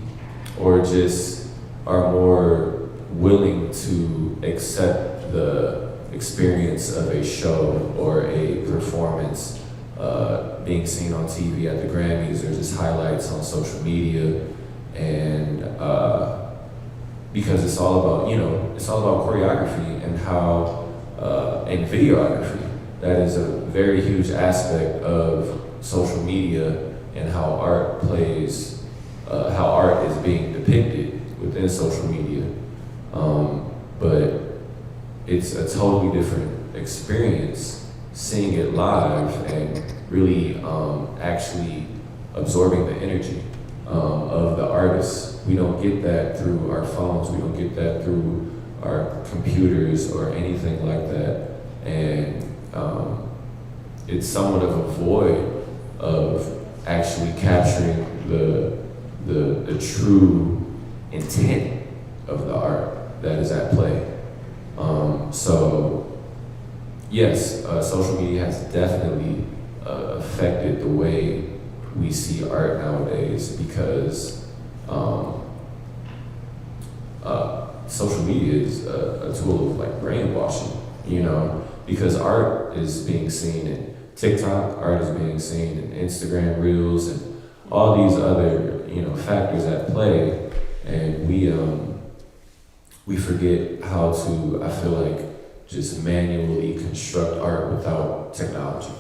or just are more willing to accept the experience of a show or a performance being seen on TV at the Grammys or just highlights on social media, and because it's all about, you know, it's all about choreography and how and videography. That is a very huge aspect of social media and how art plays, how art is being depicted within social media. But it's a totally different experience seeing it live and really actually absorbing the energy of the artists. We don't get that through our phones. We don't get that through our computers or anything like that. And it's somewhat of a void of actually capturing the true intent of the art that is at play. So yes, social media has definitely affected the way we see art nowadays, because social media is a tool of like brainwashing, you know, because art is being seen in TikTok, art is being seen in Instagram Reels, and all these other, you know, factors at play, and we forget how to, I feel like, just manually construct art without technology,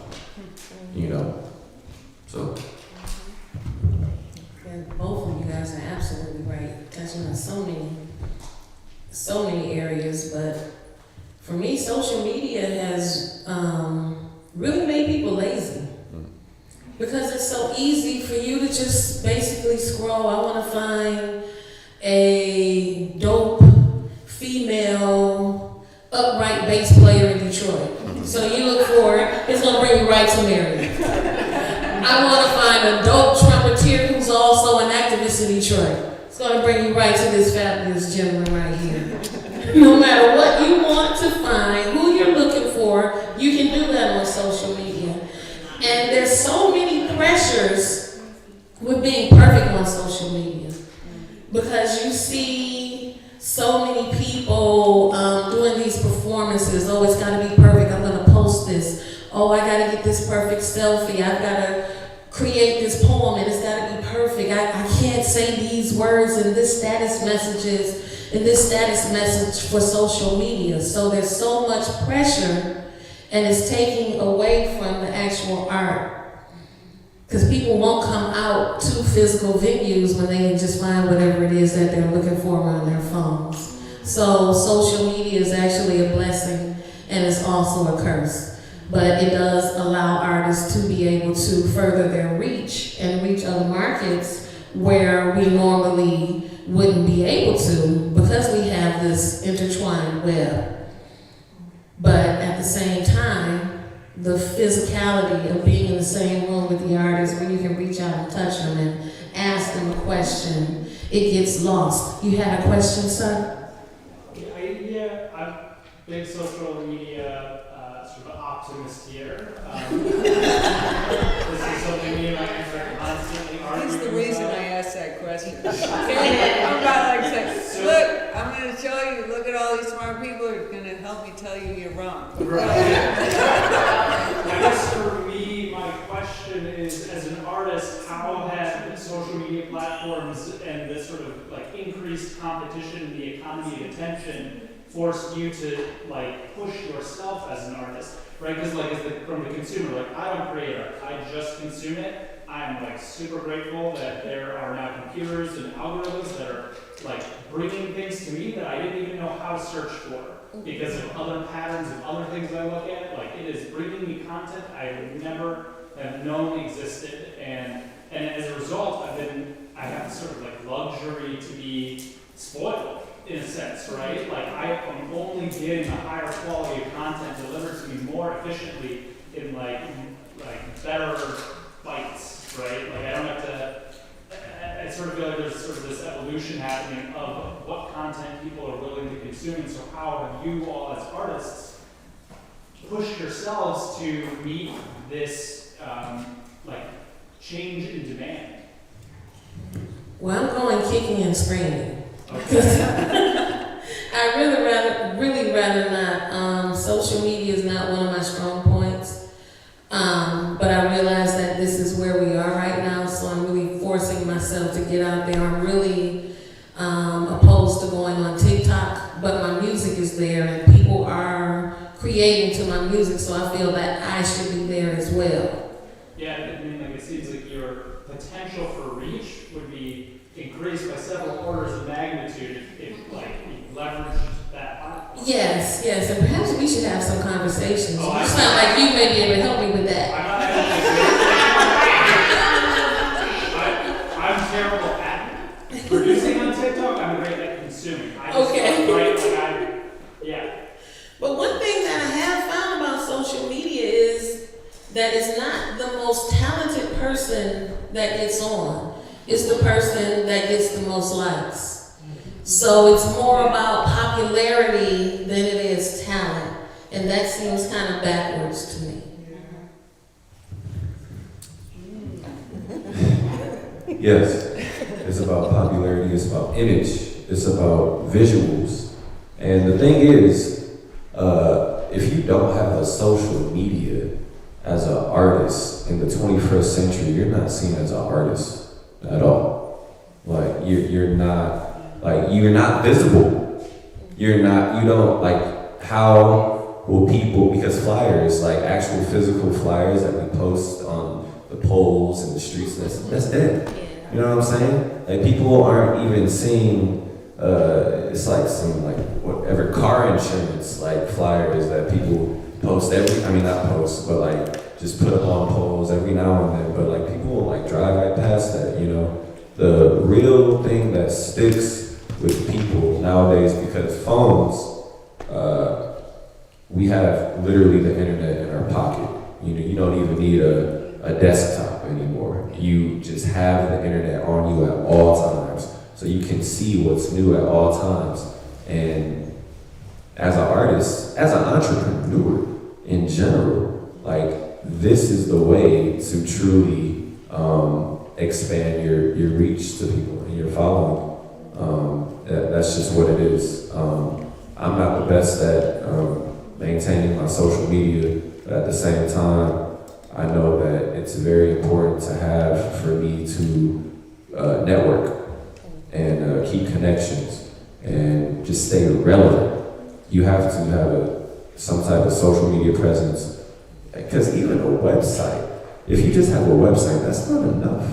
you know, so. And both of you guys are absolutely right, touching on so many areas, but for me, social media has really made people lazy. Because it's so easy for you to just basically scroll. I want to find a dope female upright bass player in Detroit. So you look for it, it's going to bring you right to Marion. I want to find a dope trumpeter who's also an activist in Detroit. It's going to bring you right to this fabulous gentleman right here. No matter what you want to find, who you're looking for, you can do that on social media. And there's so many pressures with being perfect on social media. Because you see so many people doing these performances. Oh, it's got to be perfect. I'm going to post this. Oh, I got to get this perfect selfie. I've got to create this poem and it's got to be perfect. I can't say these words in this status message for social media. So there's so much pressure and it's taking away from the actual art. Because people won't come out to physical venues when they can just find whatever it is that they're looking for on their phones. So social media is actually a blessing and it's also a curse. But it does allow artists to be able to further their reach and reach other markets where we normally wouldn't be able to because we have this intertwined web. But at the same time, the physicality of being in the same room with the artist where you can reach out and touch them and ask them a question, it gets lost. You had a question, sir? I'm big social media sort of optimist here. This is something me and my friends are constantly arguing That's the reason about. I asked that question. I'm about like saying, look, I'm going to show you, look at all these smart people who are going to help me tell you you're wrong. Right. I guess for me, my question is, as an artist, how have social media platforms and this sort of like increased competition in the economy of attention forced you to like push yourself as an artist, right? Because like from the consumer, like I don't create art, I just consume it. I'm like super grateful that there are now computers and algorithms that are like bringing things to me that I didn't even know how to search for because of other patterns and other things I look at. Like it is bringing me content I would never have known existed, and as a result, I have sort of like luxury to be spoiled in a sense, right? Like I am only getting a higher quality of content delivered to me more efficiently in like better bites, right? Like I don't have to, I sort of feel like there's sort of this evolution happening of what content people are willing to consume, and so how have you all as artists pushed yourselves to meet this like change in demand? Well, I'm going kicking and screaming. Okay. I really rather not. Social media is not one of my strong points. But I realize that this is where we are right now, so I'm really forcing myself to get out there. I'm really opposed to going on TikTok, but my music is there and people are creating to my music, so I feel that I should be there as well. Yeah, I mean, like it seems like your potential for reach would be increased by several orders of magnitude if like you leverage that platform. Yes, and perhaps we should have some conversations. Oh, You sound like you may be able to help me with that. I'm terrible at producing on TikTok. I'm great at consuming. I just Okay. yeah. But one thing that I have found about social media is that it's not the most talented person that gets on. It's the person that gets the most likes. So it's more about popularity than it is talent. And that seems kind of backwards to me. Yes, it's about popularity, it's about image, it's It's about visuals. And the thing is, if you don't have a social media as an artist in the 21st century, you're not seen as an artist at all. Like you're not visible. You don't like, how will people, because flyers, like actual physical flyers that we post on the poles and the streets, that's dead. You know what I'm saying? Like people aren't even seeing, it's like some like whatever car insurance like flyers that people post not post, but like just put up on poles every now and then. But like people will like drive right past that, you know. The real thing that sticks with people nowadays, because phones, we have literally the internet in our pocket. You don't even need a desktop anymore. You just have the internet on you at all times. So you can see what's new at all times. And as an artist, as an entrepreneur in general, like this is the way to truly expand your reach to people and your following. That's just what it is. I'm not the best at maintaining my social media, but at the same time, I know that it's very important to have for me to network and keep connections and just stay relevant. You have to have some type of social media presence, because even a website, if you just have a website, that's not enough.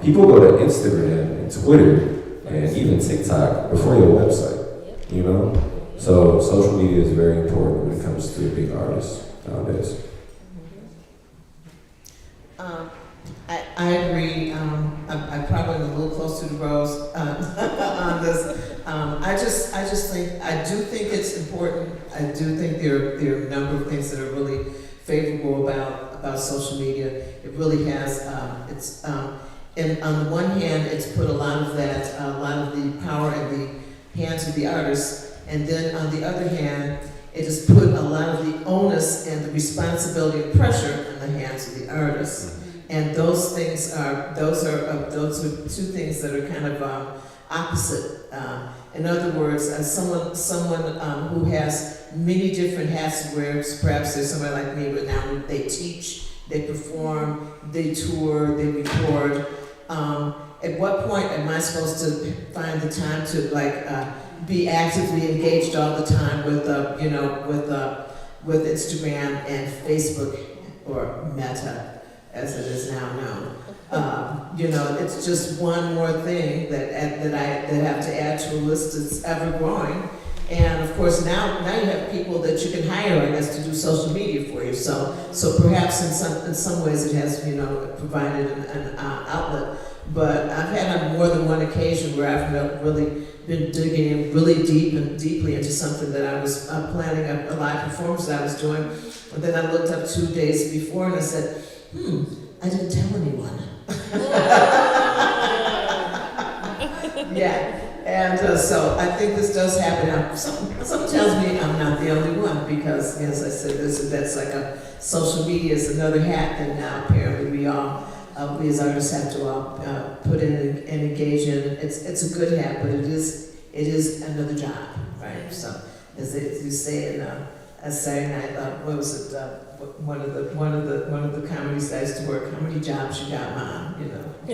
People go to Instagram and Twitter and even TikTok before your website, you know? So social media is very important when it comes to being artists nowadays. I agree. I'm probably a little close to the rose on this. I do think it's important. I do think there are a number of things that are really favorable about social media. It really has. And on the one hand, it's put a lot of the power in the hands of the artists, and then on the other hand, it has put a lot of the onus and the responsibility and pressure in the hands of the artists. And those are two things that are kind of opposite. In other words, someone who has many different hats to wear, perhaps there's somebody like me, but now they teach, they perform, they tour, they record. At what point am I supposed to find the time to be actively engaged all the time with Instagram and Facebook, or Meta, as it is now known? It's just one more thing that I have to add to a list that's ever growing. And of course now you have people that you can hire, I guess, to do social media for you. So perhaps in some ways it has provided an outlet. But I've had on more than one occasion where I've really been digging in really deeply into something that I was planning a live performance that I was doing. And then I looked up 2 days before and I said, I didn't tell anyone. Yeah, and so I think this does happen. Now, some tells me I'm not the only one, because, as I said, that's like social media is another hat that now apparently we as artists have to put in and engage in. It's a good hat, but it is another job, right? So as you say in Saturday Night, what was it? One of the comedies I used to work. How many jobs you got, Mom? A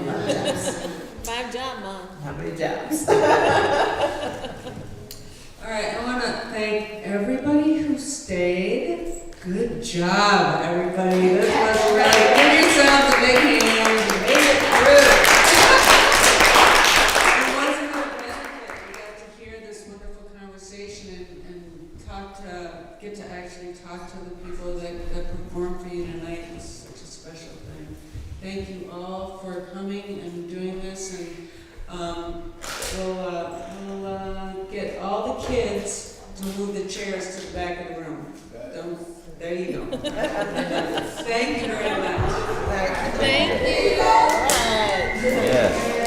lot of jobs. 5 job, Mom. How many jobs? All right, I want to thank everybody who stayed. Good job, everybody. This was really, give yourselves a big hand. You made it through. It wasn't a benefit. We got to hear this wonderful conversation and get to actually talk to the people that performed for you tonight. It was such a special thing. Thank you all for coming and doing this, and we'll get all the kids to move the chairs to the back of the room. There you go. Thank you very much. Thank you. Yes.